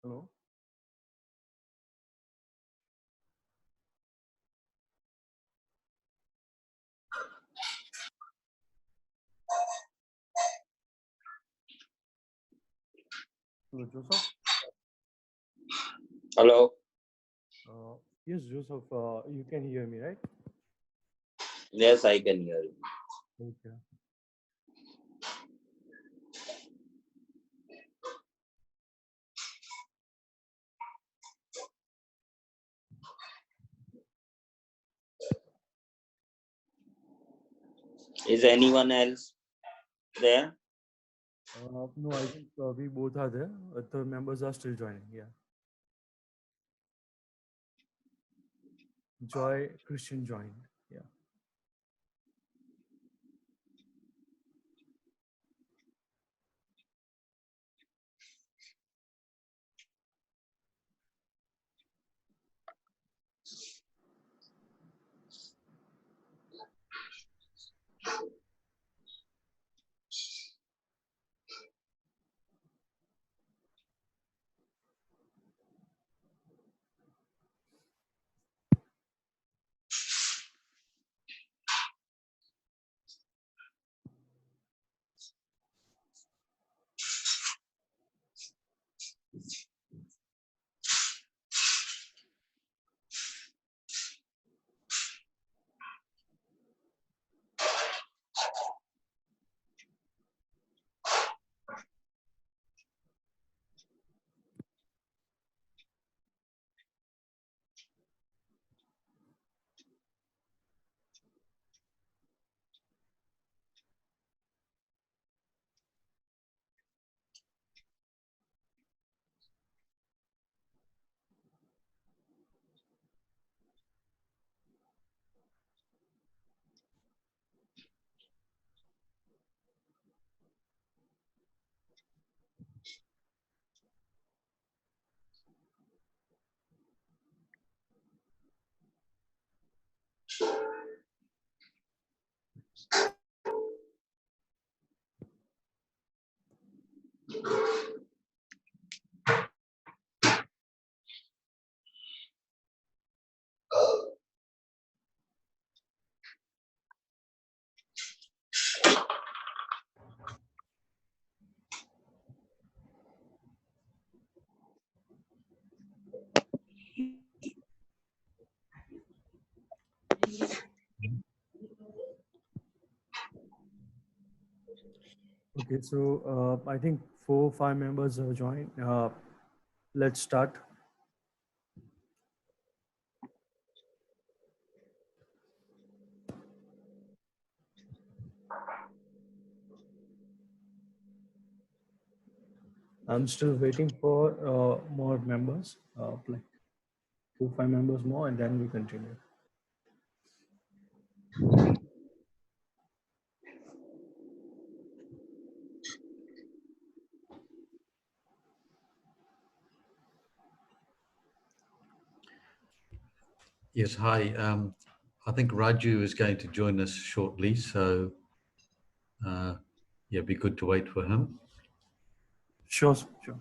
Hello. Hello, Joseph. Hello. Yes, Joseph. You can hear me, right? Yes, I can hear you. Okay. Is anyone else there? No, I think we both are there. The members are still joining. Yeah. Joy Christian joined. Yeah. Okay. So I think 4 or 5 members have joined. Let's start. I'm still waiting for more members. Like 4 or 5 members more, and then we continue. Yes, hi. I think Raju is going to join us shortly, so yeah, be good to wait for him. Sure. Sure.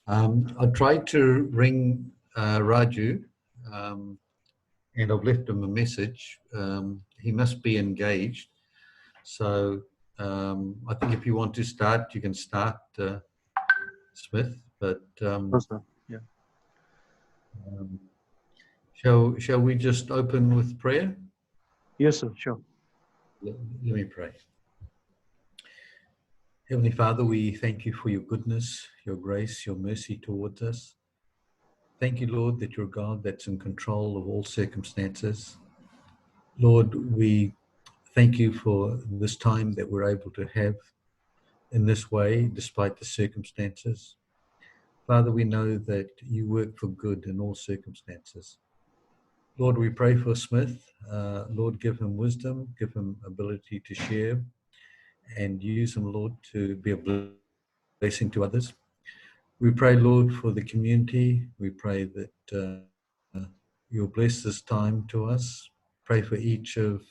I tried to ring Raju, and I've left him a message. He must be engaged. So I think if you want to start, you can start, Smith. But Yes, sir. Yeah. shall we just open with prayer? Yes, sir. Sure. Let me pray. Heavenly Father, we thank you for your goodness, your grace, your mercy towards us. Thank you, Lord, that you're God that's in control of all circumstances. Lord, we thank you for this time that we're able to have in this way, despite the circumstances. Father, we know that you work for good in all circumstances. Lord, we pray for Smith. Lord, give him wisdom, give him ability to share, and use him, Lord, to be a blessing to others. We pray, Lord, for the community. We pray that you'll bless this time to us. Pray for each of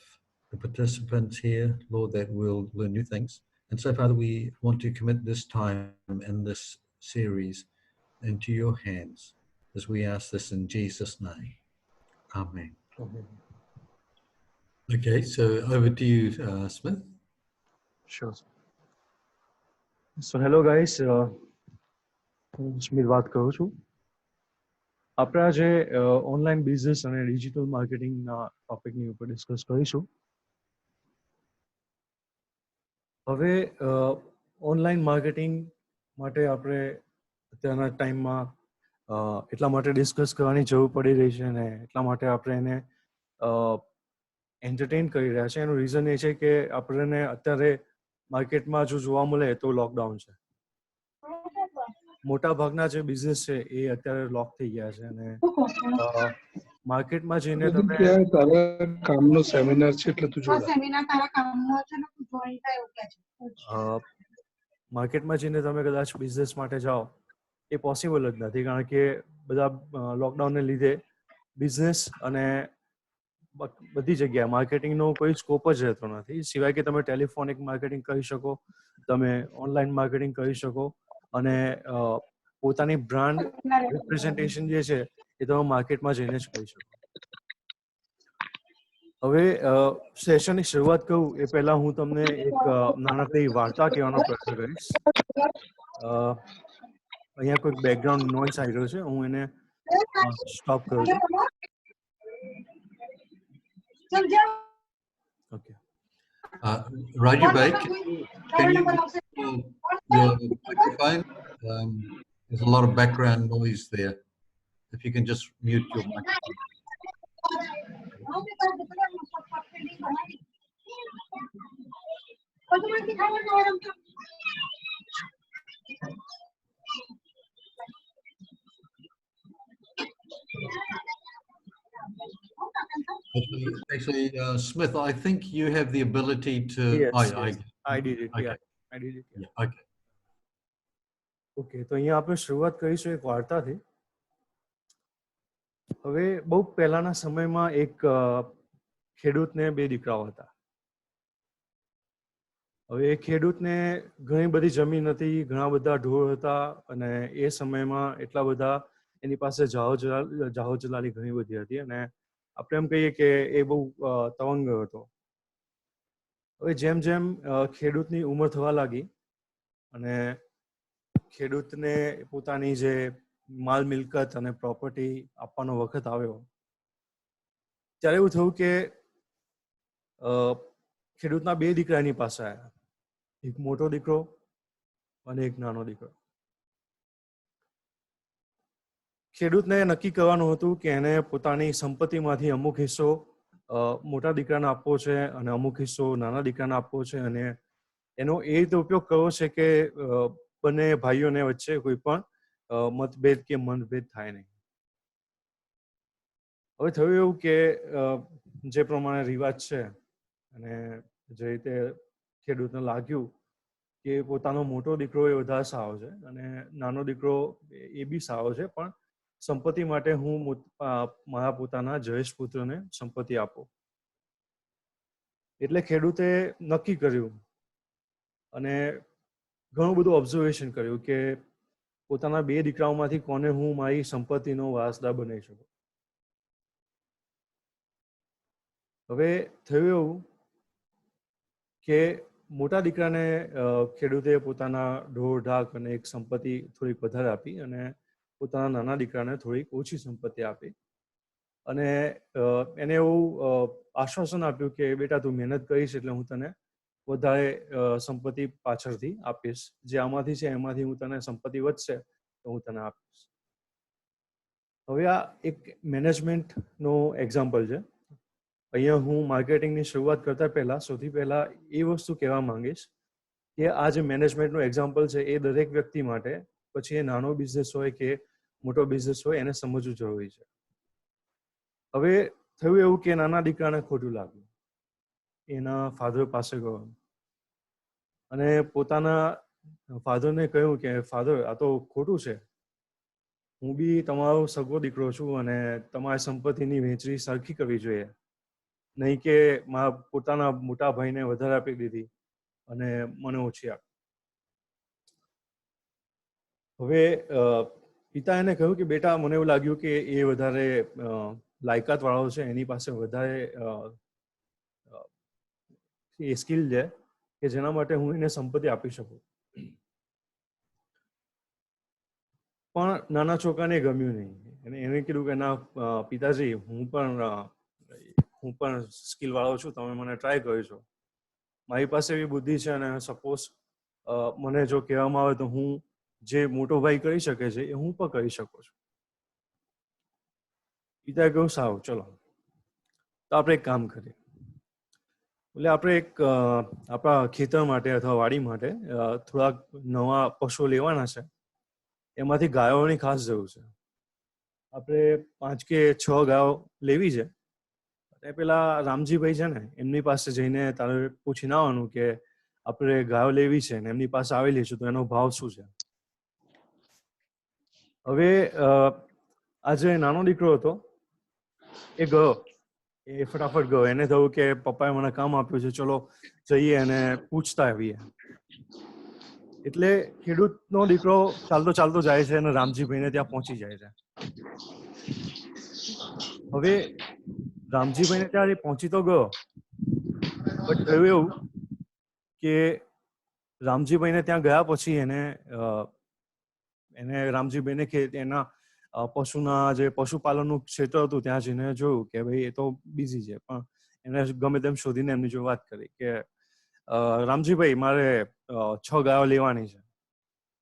the participants here, Lord, that we'll learn new things. And so, Father, we want to commit this time and this series into your hands as we ask this in Jesus' name. Amen. Okay, so over to you, Smith. Sure. So hello guys, હું સ્મિત વાત કરું છું. આપણે આજે online business અને digital માર્કેટિંગના ટોપિકની ઉપર discuss કરીશું. હવે ઓનલાઈન માર્કેટિંગ માટે આપણે અત્યારના ટાઈમમાં એટલા માટે ડિસ્કસ કરવાની જરૂર પડી રહી છે અને એટલા માટે આપણે એને એન્ટરટેન કરી રહ્યા છે. એનું રીઝન એ છે કે આપણને અત્યારે માર્કેટમાં જો જોવા મળે તો લોકડાઉન છે. મોટા ભાગના જે બિઝનેસ છે એ અત્યારે લોક થઈ ગયા છે અને માર્કેટમાં જઈને તમે તારા કામનો સેમિનાર છે એટલે તું જોડા સેમિનાર તારા કામનો છે ને તું જોઈન થાય એવું કે છે. માર્કેટમાં જઈને તમે કદાચ બિઝનેસ માટે જાઓ એ પોસિબલ જ નથી, કારણ કે બધા લોકડાઉનને લીધે બિઝનેસ અને બધી જગ્યાએ માર્કેટિંગનો કોઈ સ્કોપ જ રહેતો નથી, સિવાય કે તમે ટેલિફોનિક માર્કેટિંગ કરી શકો, તમે ઓનલાઈન માર્કેટિંગ કરી શકો અને પોતાની બ્રાન્ડ રિપ્રેઝન્ટેશન જે છે એ તમે માર્કેટમાં જઈને જ કરી શકો. હવે સેશનની શરૂઆત કરું એ પહેલા હું તમને એક નાનકડી વાર્તા કહેવાનો પ્રયત્ન કરીશ. અહીંયા કોઈક બેકગ્રાઉન્ડ નોઇઝ આવી રહ્યો છે, હું એને સ્ટોપ કરું છું. Okay. Raju Bhai, can you your microphone? There's a lot of background noise there. If you can just mute your microphone. Actually, Smith, I think you have the ability to. Yes, I did it. Okay. Yeah, I did it. Yeah, okay. Okay, તો અહીંયા આપણે શરૂઆત કરીશું એક વાર્તાથી. હવે બહુ પહેલાના સમયમાં એક ખેડૂતને બે દીકરાઓ હતા. હવે એ ખેડૂતને ઘણી બધી જમીન હતી, ઘણા બધા ઢોર હતા અને એ સમયમાં એટલા બધા એની પાસે જાહો જલાલી ઘણી બધી હતી અને આપણે એમ કહીએ કે એ બહુ તવંગ હતો. હવે જેમ જેમ ખેડૂતની ઉંમર થવા લાગી અને ખેડૂતને પોતાની જે માલ મિલકત અને પ્રોપર્ટી આપવાનો વખત આવ્યો ત્યારે એવું થયું કે ખેડૂતના બે દીકરા એની પાસે આવ્યા, એક મોટો દીકરો અને એક નાનો દીકરો. ખેડૂતને નક્કી કરવાનું હતું કે એને પોતાની સંપત્તિમાંથી અમુક હિસ્સો મોટા દીકરાને આપવો છે અને અમુક હિસ્સો નાના દીકરાને આપવો છે અને એનો એ રીતે ઉપયોગ કરવો છે કે બંને ભાઈઓને વચ્ચે કોઈ પણ મતભેદ કે મનભેદ થાય નહીં. હવે થયું એવું કે જે પ્રમાણે રિવાજ છે અને જે રીતે ખેડૂતને લાગ્યું કે પોતાનો મોટો દીકરો એ વધારે સારો છે અને નાનો દીકરો એ બી સારો છે, પણ સંપત્તિ માટે હું મારા પોતાના જયેશ પુત્રને સંપત્તિ આપું. એટલે ખેડૂતે નક્કી કર્યું અને ઘણું બધું ઓબ્ઝર્વેશન કર્યું કે પોતાના 2 દીકરાઓમાંથી કોને હું મારી સંપત્તિનો વારસદાર બનાવી શકું. હવે થયું એવું કે મોટા દીકરાને ખેડૂતે પોતાના ઢોર ઢાક અને એક સંપત્તિ થોડીક વધારે આપી અને પોતાના નાના દીકરાને થોડીક ઓછી સંપત્તિ આપી અને એને એવું આશ્વાસન આપ્યું કે બેટા તું મહેનત કરીશ એટલે હું તને વધારે સંપત્તિ પાછળથી આપીશ, જે આમાંથી છે એમાંથી હું તને સંપત્તિ વધશે તો હું તને આપીશ. હવે આ એક મેનેજમેન્ટનો એક્ઝામ્પલ છે. અહીંયા હું માર્કેટિંગની શરૂઆત કરતા પહેલા સૌથી પહેલા એ વસ્તુ કહેવા માંગીશ કે આ જે મેનેજમેન્ટનું એક્ઝામ્પલ છે એ દરેક વ્યક્તિ માટે, પછી એ નાનો બિઝનેસ હોય કે મોટો બિઝનેસ હોય, એને સમજવું જરૂરી છે. હવે થયું એવું કે નાના દીકરાને ખોટું લાગ્યું, એના ફાધર પાસે ગયો અને પોતાના ફાધરને કહ્યું કે ફાધર આ તો ખોટું છે, હું બી તમારો સગો દીકરો છું અને તમારી સંપત્તિની વહેંચણી સરખી કરવી જોઈએ, નહીં કે મારા પોતાના મોટા ભાઈને વધારે આપી દીધી અને મને ઓછી આપી. હવે પિતા એને કહ્યું કે બેટા મને એવું લાગ્યું કે એ વધારે લાયકાત વાળો છે, એની પાસે વધારે એ સ્કિલ છે કે જેના માટે હું એને સંપત્તિ આપી શકું. પણ નાના છોકરાને ગમ્યું નહીં અને એને કીધું કે ના પિતાજી હું પણ સ્કિલ વાળો છું, તમે મને ટ્રાય કર્યો છો, મારી પાસે એવી બુદ્ધિ છે અને સપોઝ મને જો કહેવામાં આવે તો હું જે મોટો ભાઈ કરી શકે છે એ હું પણ કરી શકું છું. પિતાએ કહ્યું સારું ચલો તો આપણે એક કામ કરીએ. એટલે આપણે એક આપણા ખેતર માટે અથવા વાડી માટે થોડાક નવા પશુઓ લેવાના છે, એમાંથી ગાયોની ખાસ જરૂર છે. આપણે 5 કે 6 ગાયો લેવી છે. પેલા રામજીભાઈ છે ને એમની પાસે જઈને તારે પૂછી ના આવવાનું કે આપણે ગાયો લેવી છે ને એમની પાસે આવેલી છે તો એનો ભાવ શું છે. હવે આ જે નાનો દીકરો હતો એ ગયો, એ ફટાફટ ગયો, એને થયું કે પપ્પાએ મને કામ આપ્યું છે, ચલો જઈએ અને પૂછતા આવીએ. એટલે ખેડૂતનો દીકરો ચાલતો ચાલતો જાય છે અને રામજીભાઈને ત્યાં પહોંચી જાય છે. હવે રામજીભાઈને ત્યાં પહોંચી તો ગયો, બટ થયું એવું કે રામજીભાઈને ત્યાં ગયા પછી એને રામજીભાઈને એના પશુના જે પશુપાલનનું ક્ષેત્ર હતું ત્યાં જઈને જોયું કે ભાઈ એ તો બિઝી છે, પણ એને ગમે તેમ શોધીને એમની જોડે વાત કરી કે રામજીભાઈ મારે 6 ગાયો લેવાની છે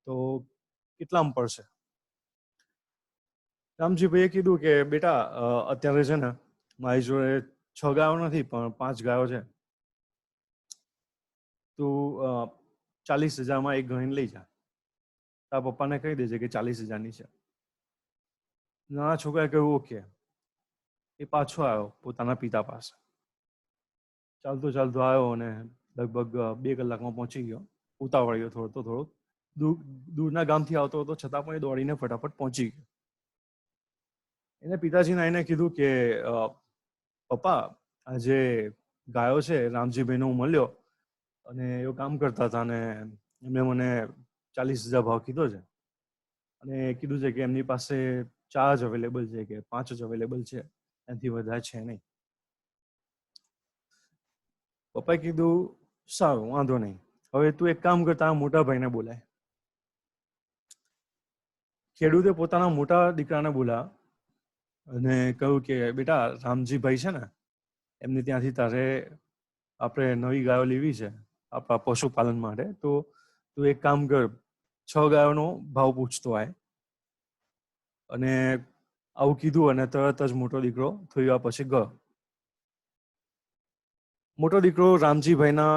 તો કેટલામાં પડશે. રામજીભાઈએ કીધું કે બેટા અત્યારે છે ને મારી જોડે 6 ગાયો નથી પણ 5 ગાયો છે, તું 40,000માં એક ગણીને લઈ જા, તારા પપ્પાને કહી દેજે કે 40,000ની છે. નાના છોકરાએ કહ્યું ઓકે. એ પાછો આવ્યો પોતાના પિતા પાસે, ચાલતો ચાલતો આવ્યો અને લગભગ 2 કલાકમાં પહોંચી ગયો. ઉતાવળ્યો થોડો દૂરના ગામથી આવતો હતો છતાં પણ એ દોડીને ફટાફટ પહોંચી ગયો. એને પિતાજીને આવીને કીધું કે પપ્પા આ જે ગાયો છે રામજીભાઈને હું મળ્યો અને એવું કામ કરતા હતા અને એમને મને 40,000 ભાવ કીધો છે અને કીધું છે કે એમની પાસે 4 જ અવેલેબલ છે કે 5 જ અવેલેબલ છે, એનાથી વધારે છે નહીં. પપ્પાએ કીધું સારું વાંધો નહીં, હવે તું એક કામ કરતા મોટા ભાઈને બોલાય. ખેડૂતે પોતાના મોટા દીકરાને બોલા અને કહ્યું કે બેટા રામજીભાઈ છે ને એમને ત્યાંથી તારે આપણે નવી ગાયો લેવી છે આપણા પશુપાલન માટે, તો તું એક કામ કર 6 ગાયોનો ભાવ પૂછતો આય. અને આવું કીધું અને તરત જ મોટો દીકરો થોડી વાર પછી ગયો. મોટો દીકરો રામજીભાઈના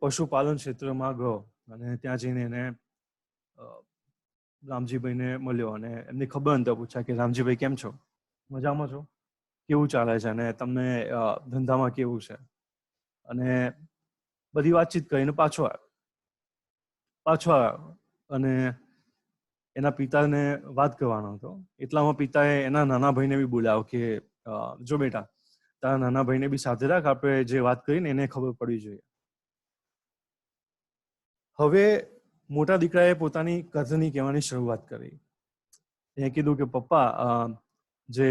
પશુપાલન ક્ષેત્રમાં ગયો અને ત્યાં જઈને એને રામજીભાઈને મળ્યો અને એમની ખબર અંતર પૂછ્યા કે રામજીભાઈ કેમ છો, મજામાં છો, કેવું ચાલે છે અને તમને ધંધામાં કેવું છે, અને બધી વાતચીત કરીને પાછો આવ્યો અને એના પિતાને વાત કરવાનો હતો. એટલામાં પિતાએ એના નાના ભાઈને બી બોલાવ્યો કે જો બેટા તારા નાના ભાઈને બી સાથે રાખ, આપણે જે વાત કરીને એને ખબર પડવી જોઈએ. હવે મોટા દીકરાએ પોતાની કથની કહેવાની શરૂઆત કરી. એને કીધું કે પપ્પા, જે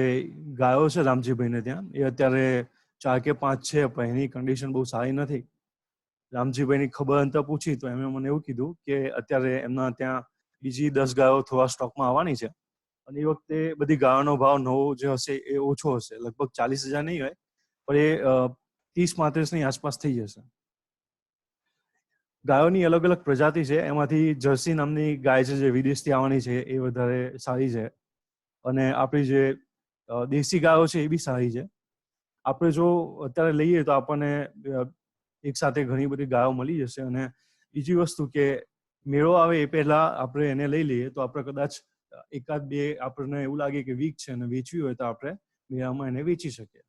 ગાયો છે રામજીભાઈને ત્યાં, એ અત્યારે 4 કે 5 છે, પણ એની કન્ડિશન બહુ સારી નથી. રામજીભાઈની ખબર અંતર પૂછી તો એમણે મને એવું કીધું કે અત્યારે એમના ત્યાં બીજી 10 ગાયો થોડા સ્ટોકમાં આવવાની છે, અને એ વખતે બધી ગાયોનો ભાવ નવો જે હશે એ ઓછો હશે, લગભગ 40,000 નહીં હોય, પણ એ 30-35ની આસપાસ થઈ જશે. ગાયોની અલગ અલગ પ્રજાતિ છે, એમાંથી જર્સી નામની ગાય છે જે વિદેશથી આવવાની છે, એ વધારે સારી છે, અને આપણી જે દેશી ગાયો છે એ બી સારી છે. આપણે જો અત્યારે લઈએ તો આપણને એક સાથે ઘણી બધી ગાયો મળી જશે. અને બીજી વસ્તુ કે મેળો આવે એ પહેલા આપણે એને લઈ લઈએ તો આપણે કદાચ 1-2 આપણને એવું લાગે કે વીક છે અને વેચવી હોય તો આપણે મેળામાં એને વેચી શકીએ.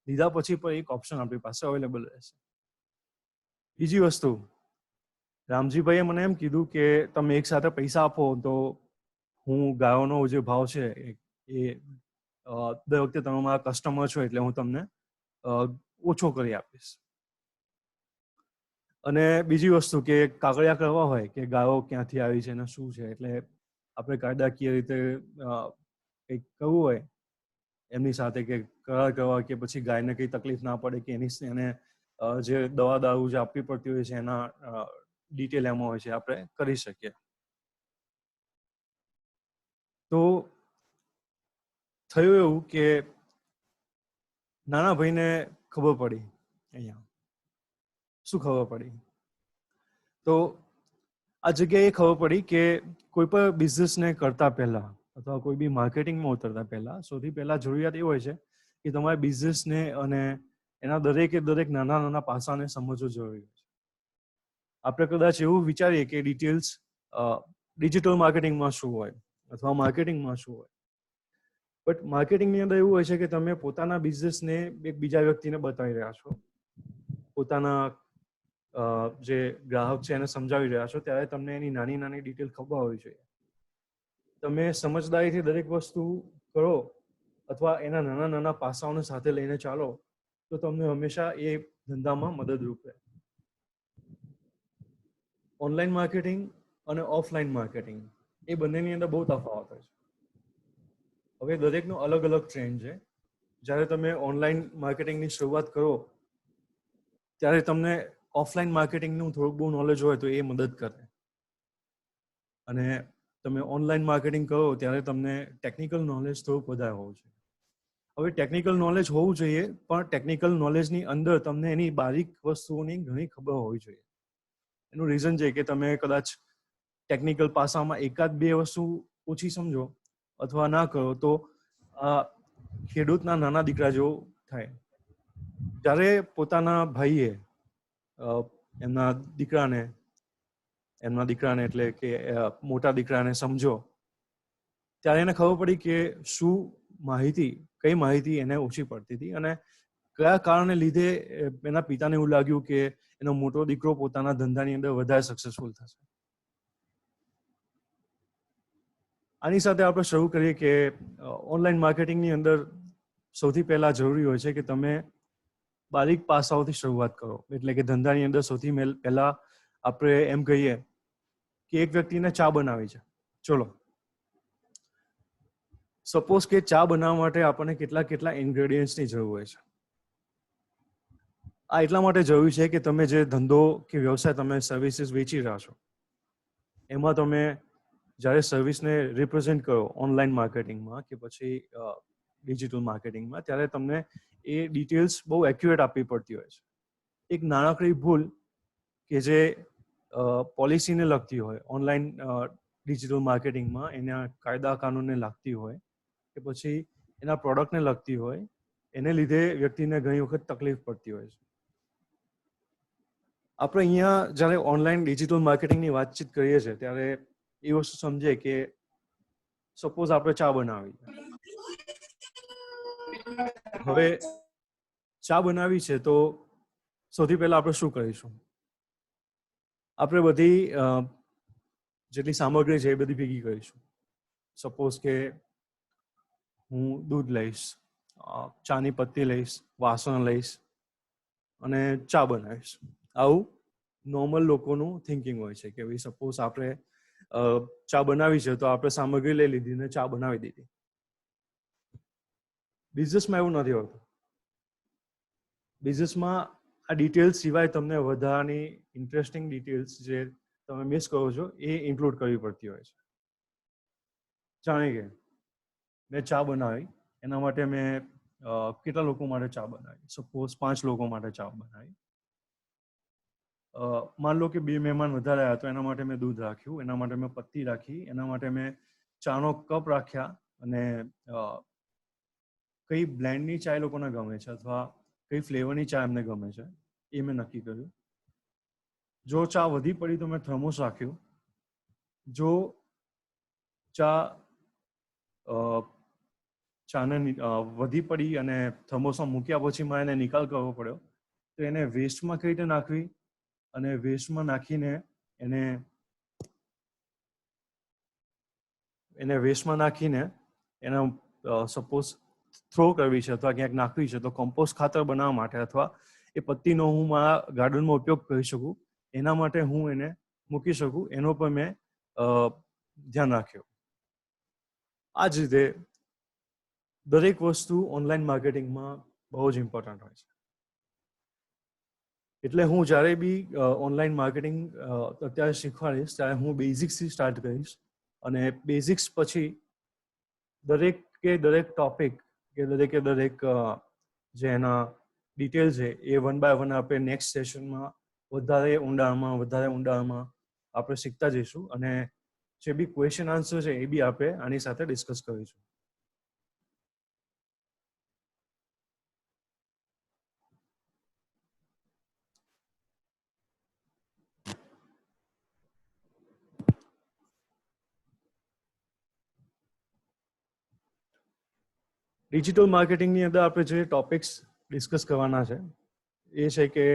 લીધા પછી પણ એક ઓપ્શન આપણી પાસે અવેલેબલ રહેશે. બીજી વસ્તુ, રામજીભાઈએ મને એમ કીધું કે તમે એક સાથે પૈસા આપો તો હું ગાયોનો જે ભાવ છે એ દર વખતે તમે મારા કસ્ટમર છો એટલે હું તમને ઓછો કરી આપીશ. અને બીજી વસ્તુ કે કાગળિયા કરવા હોય કે ગાયો ક્યાંથી આવી છે અને શું છે, એટલે આપણે કાયદાકીય રીતે કંઈક કરવું હોય એમની સાથે, કે કરાર કરવા, કે પછી ગાયને કંઈ તકલીફ ના પડે, કે એને જે દવા દારૂ જે આપવી પડતી હોય છે એના ડિટેલ એમાં હોય છે, આપણે કરી શકીએ. તો થયું એવું કે નાના ભાઈને ખબર પડી. અહીંયા શું ખબર પડી? તો આ જગ્યાએ ખબર પડી કે કોઈ પણ બિઝનેસને કરતા પહેલા અથવા કોઈ બી માર્કેટિંગમાં ઉતરતા પહેલા સૌથી પહેલા જરૂરિયાત એ હોય છે કે તમારે બિઝનેસને અને એના દરેકે દરેક નાના નાના પાસાને સમજવું જરૂરી છે. આપણે કદાચ એવું વિચારીએ કે ડિટેલ્સ ડિજિટલ માર્કેટિંગમાં શું હોય અથવા માર્કેટિંગમાં શું હોય, બટ માર્કેટિંગની અંદર એવું હોય છે કે તમે પોતાના બિઝનેસને એક બીજા વ્યક્તિને બતાવી રહ્યા છો, પોતાના જે ગ્રાહક છે એને સમજાવી રહ્યા છો, ત્યારે તમને એની નાની નાની ડિટેલ ખબર હોવી જોઈએ. તમે સમજદારીથી દરેક વસ્તુ કરો અથવા એના નાના નાના પાસાઓને સાથે લઈને ચાલો તો તમને હંમેશા એ ધંધામાં મદદરૂપ રહે. ઓનલાઈન માર્કેટિંગ અને ઓફલાઈન માર્કેટિંગ એ બંનેની અંદર બહુ તફાવત હોય છે. હવે દરેકનો અલગ અલગ ટ્રેન્ડ છે. જ્યારે તમે ઓનલાઈન માર્કેટિંગની શરૂઆત કરો ત્યારે તમને ઓફલાઈન માર્કેટિંગનું થોડુંક બહુ નોલેજ હોય તો એ મદદ કરે, અને તમે ઓનલાઈન માર્કેટિંગ કરો ત્યારે તમને ટેકનિકલ નોલેજ થોડુંક વધારે હોવું જોઈએ. હવે ટેકનિકલ નોલેજ હોવું જોઈએ, પણ ટેકનિકલ નોલેજની અંદર તમને એની બારીક વસ્તુઓની ઘણી ખબર હોવી જોઈએ. એનું રીઝન છે કે તમે કદાચ ટેકનિકલ પાસામાં 1-2 વસ્તુ ઓછી સમજો અથવા ના કરો તો આ ખેડૂતના નાના દીકરા જેવું થાય. જ્યારે પોતાના ભાઈએ એમના દીકરાને એટલે કે મોટા દીકરાને સમજો ત્યારે એને ખબર પડી કે કઈ માહિતી એને ઓછી પડતી હતી અને કયા કારણે લીધે એના પિતાને એવું લાગ્યું કે એનો મોટો દીકરો પોતાના ધંધાની અંદર વધારે સક્સેસફુલ થશે. આની સાથે આપણે શરૂ કરીએ કે ઓનલાઈન માર્કેટિંગની અંદર સૌથી પહેલા જરૂરી હોય છે કે તમે બારીક પાસાઓથી શરૂઆત કરો. એટલે કે ધંધાની અંદર સૌથી પહેલા આપણે એમ કહીએ કે એક વ્યક્તિને ચા બનાવી છે. ચલો, સપોઝ કે ચા બનાવવા માટે આપણને કેટલા ઇન્ગ્રેડિયન્ટ્સની જરૂર હોય છે. આ એટલા માટે જરૂરી છે કે તમે જે ધંધો કે વ્યવસાય તમે સર્વિસીસ વેચી રહ્યા છો એમાં તમે જ્યારે સર્વિસને રિપ્રેઝેન્ટ કરો ઓનલાઈન માર્કેટિંગમાં કે પછી ડિજિટલ માર્કેટિંગમાં, ત્યારે તમને એ ડિટેલ્સ બહુ એક્યુરેટ આપવી પડતી હોય છે. એક નાનકડી ભૂલ કે જે પોલિસીને લગતી હોય ઓનલાઈન ડિજિટલ માર્કેટિંગમાં, એના કાયદા કાનૂનને લાગતી હોય કે પછી એના પ્રોડક્ટને લગતી હોય, એને લીધે વ્યક્તિને ઘણી વખત તકલીફ પડતી હોય છે. આપણે અહીંયા જ્યારે ઓનલાઈન ડિજિટલ માર્કેટિંગની વાતચીત કરીએ છીએ ત્યારે એ વસ્તુ સમજે કે સપોઝ આપણે ચા બનાવી, હવે ચા બનાવી છે તો સૌથી પહેલા આપણે શું કરીશું? આપણે બધી જેટલી સામગ્રી છે એ બધી ભેગી કરીશું. સપોઝ કે હું દૂધ લઈશ, ચાની પત્તી લઈશ, વાસણ લઈશ અને ચા બનાવીશ. આવું નોર્મલ લોકોનું થિંકિંગ હોય છે કે ભાઈ સપોઝ આપણે ચા બનાવી છે તો આપણે સામગ્રી લઈ લીધી ને ચા બનાવી દીધી. બિઝનેસમાં એવું નથી હોતું. બિઝનેસમાં આ ડિટેલ્સ સિવાય તમને વધારાની ઇન્ટરેસ્ટિંગ ડિટેલ્સ જે તમે મિસ કરો છો એ ઇન્ક્લુડ કરવી પડતી હોય છે. જાણે કે મેં ચા બનાવી, એના માટે મેં કેટલા લોકો માટે ચા બનાવી, સપોઝ 5 લોકો માટે ચા બનાવી. માન લો કે 2 મહેમાન વધારે આવ્યા તો એના માટે મેં દૂધ રાખ્યું, એના માટે મેં પત્તી રાખી, એના માટે મેં ચાનો કપ રાખ્યા અને કઈ બ્લેન્ડની ચા એ લોકોને ગમે છે અથવા કઈ ફ્લેવરની ચા એમને ગમે છે એ મેં નક્કી કર્યું. જો ચા વધી પડી તો મેં થર્મોસ રાખ્યું. જો ચાને વધી પડી અને થર્મોસમાં મૂક્યા પછી મારે એને નિકાલ કરવો પડ્યો તો એને વેસ્ટમાં કઈ રીતે નાખવી અને વેસ્ટમાં નાખીને એને સપોઝ થ્રો કરવી છે અથવા ક્યાંક નાખવી છે તો કમ્પોસ્ટ ખાતર બનાવવા માટે અથવા એ પત્તીનો હું મારા ગાર્ડનમાં ઉપયોગ કરી શકું એના માટે હું એને મૂકી શકું એનો પણ મેં ધ્યાન રાખ્યું. આ જ રીતે દરેક વસ્તુ ઓનલાઈન માર્કેટિંગમાં બહુ જ ઇમ્પોર્ટન્ટ હોય છે. એટલે હું જ્યારે બી ઓનલાઈન માર્કેટિંગ અત્યારે શીખવાડીશ ત્યારે હું બેઝિક્સથી સ્ટાર્ટ કરીશ અને બેઝિક્સ પછી દરેક ટોપિક કે દરેક જે એના ડિટેલ છે એ 1 by 1 આપણે નેક્સ્ટ સેશનમાં વધારે ઊંડાણમાં આપણે શીખતા જઈશું અને જે બી ક્વેશ્ચન આન્સર છે એ બી આપણે આની સાથે ડિસ્કસ કરીશું. ડિજિટલ માર્કેટિંગની અંદર આપણે જે ટોપિક્સ ડિસ્કસ કરવાના છે એ છે કે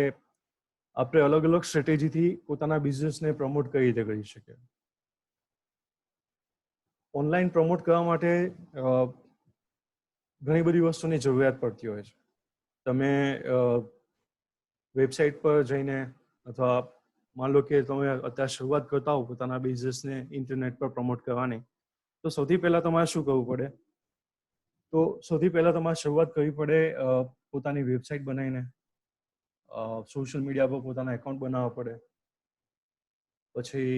આપણે અલગ અલગ સ્ટ્રેટેજીથી પોતાના બિઝનેસને પ્રમોટ કઈ રીતે કરી શકીએ. ઓનલાઈન પ્રમોટ કરવા માટે ઘણી બધી વસ્તુની જરૂરિયાત પડતી હોય છે. તમે વેબસાઇટ પર જઈને અથવા માન લો કે તમે અત્યારે શરૂઆત કરતા હો પોતાના બિઝનેસને ઇન્ટરનેટ પર પ્રમોટ કરવાની તો સૌથી પહેલાં તમારે શું કરવું પડે? તો સૌથી પહેલાં તમારે શરૂઆત કરવી પડે પોતાની વેબસાઇટ બનાવીને, સોશિયલ મીડિયા પર પોતાના એકાઉન્ટ બનાવવા પડે. પછી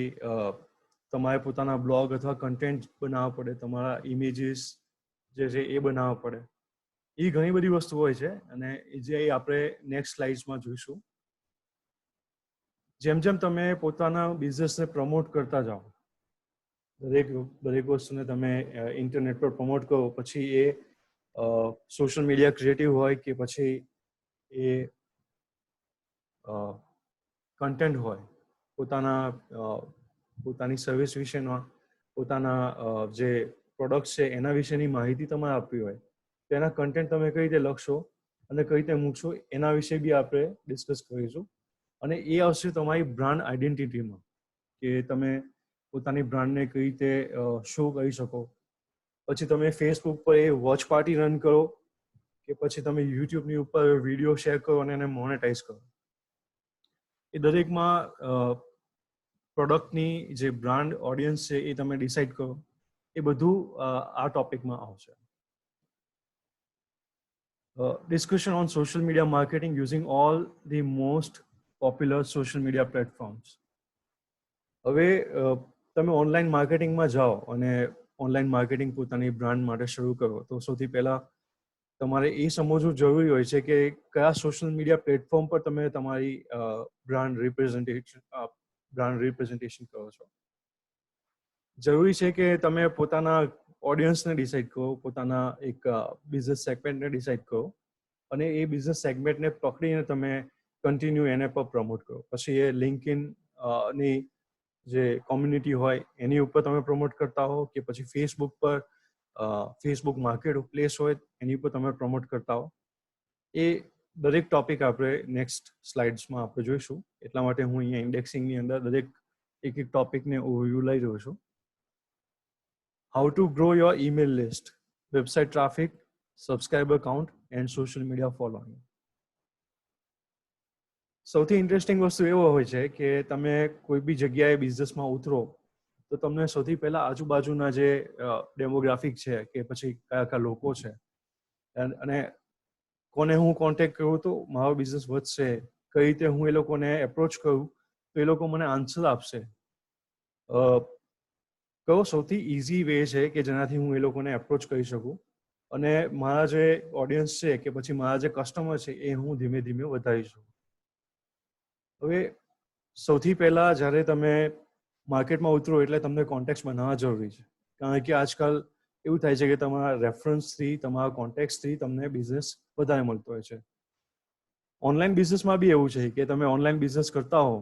તમારે પોતાના બ્લોગ અથવા કન્ટેન્ટ બનાવવા પડે, તમારા ઇમેજીસ જે છે એ બનાવવા પડે. એ ઘણી બધી વસ્તુ હોય છે અને જે આપણે નેક્સ્ટ સ્લાઇડ્સમાં જોઈશું. જેમ જેમ તમે પોતાના બિઝનેસને પ્રમોટ કરતા જાઓ, દરેક વસ્તુને તમે ઇન્ટરનેટ પર પ્રમોટ કરો, પછી એ સોશિયલ મીડિયા ક્રિએટિવ હોય કે પછી એ કન્ટેન્ટ હોય, પોતાની સર્વિસ વિશેનો, પોતાના જે પ્રોડક્ટ છે એના વિશેની માહિતી તમારે આપવી હોય તો એના કન્ટેન્ટ તમે કઈ રીતે લખશો અને કઈ રીતે મૂકશો એના વિશે બી આપણે ડિસ્કસ કરીશું. અને એ આવશે તમારી બ્રાન્ડ આઈડેન્ટિટીમાં કે તમે પોતાની બ્રાન્ડને કઈ રીતે શો કરી શકો. પછી તમે ફેસબુક પર એ વોચ પાર્ટી રન કરો કે પછી તમે યુટ્યુબની ઉપર વિડીયો શેર કરો અને એને મોનેટાઈઝ કરો. એ દરેકમાં પ્રોડક્ટની જે બ્રાન્ડ ઓડિયન્સ છે એ તમે ડિસાઇડ કરો. એ બધું આ ટોપિકમાં આવશે. Discussion on social media marketing using all the most popular social media platforms. હવે તમે ઓનલાઈન માર્કેટિંગમાં જાઓ અને ઓનલાઈન માર્કેટિંગ પોતાની બ્રાન્ડ માટે શરૂ કરો તો સૌથી પહેલા તમારે એ સમજવું જરૂરી હોય છે કે કયા સોશિયલ મીડિયા પ્લેટફોર્મ પર તમે તમારી બ્રાન્ડ રિપ્રેઝન્ટેશન કરો છો. જરૂરી છે કે તમે પોતાના ઓડિયન્સને ડિસાઇડ કરો, પોતાના એક બિઝનેસ સેગમેન્ટને ડિસાઇડ કરો અને એ બિઝનેસ સેગમેન્ટને પકડીને તમે કન્ટિન્યુ એને પર પ્રમોટ કરો. પછી એ લિંક્ડઇન ની જે કોમ્યુનિટી હોય એની ઉપર તમે પ્રમોટ કરતા હો કે પછી ફેસબુક માર્કેટ પ્લેસ હોય એની ઉપર તમે પ્રમોટ કરતા હો. એ દરેક ટોપિક આપણે નેક્સ્ટ સ્લાઇડ્સમાં આપણે જોઈશું. એટલા માટે હું અહીંયા ઇન્ડેક્સિંગની અંદર દરેક એક ટોપિકને ઓવરવ્યૂ લઈ રહ્યો છું. How to grow your email list, website traffic, subscriber count, and social media following. સૌથી ઇન્ટરેસ્ટિંગ વસ્તુ એવો હોય છે કે તમે કોઈ બી જગ્યાએ બિઝનેસમાં ઉતરો તો તમને સૌથી પહેલા આજુબાજુના જે ડેમોગ્રાફિક છે કે પછી કયા કયા લોકો છે અને કોને હું કોન્ટેક્ટ કરું તો મારો બિઝનેસ વધશે, કઈ રીતે હું એ લોકોને એપ્રોચ કરું તો એ લોકો મને આન્સર આપશે. કયો સૌથી ઇઝી વે છે કે જેનાથી હું એ લોકોને એપ્રોચ કરી શકું અને મારા જે ઓડિયન્સ છે કે પછી મારા જે કસ્ટમર છે એ હું ધીમે ધીમે વધારી શકું. હવે સૌથી પહેલા જ્યારે તમે માર્કેટમાં ઉતરો એટલે તમને કોન્ટેક્ટ બનાવવા જરૂરી છે, કારણ કે આજકાલ એવું થાય છે કે તમારા રેફરન્સથી, તમારા કોન્ટેક્ટથી તમને બિઝનેસ વધારે મળતો હોય છે. ઓનલાઈન બિઝનેસમાં બી એવું છે કે તમે ઓનલાઈન બિઝનેસ કરતા હો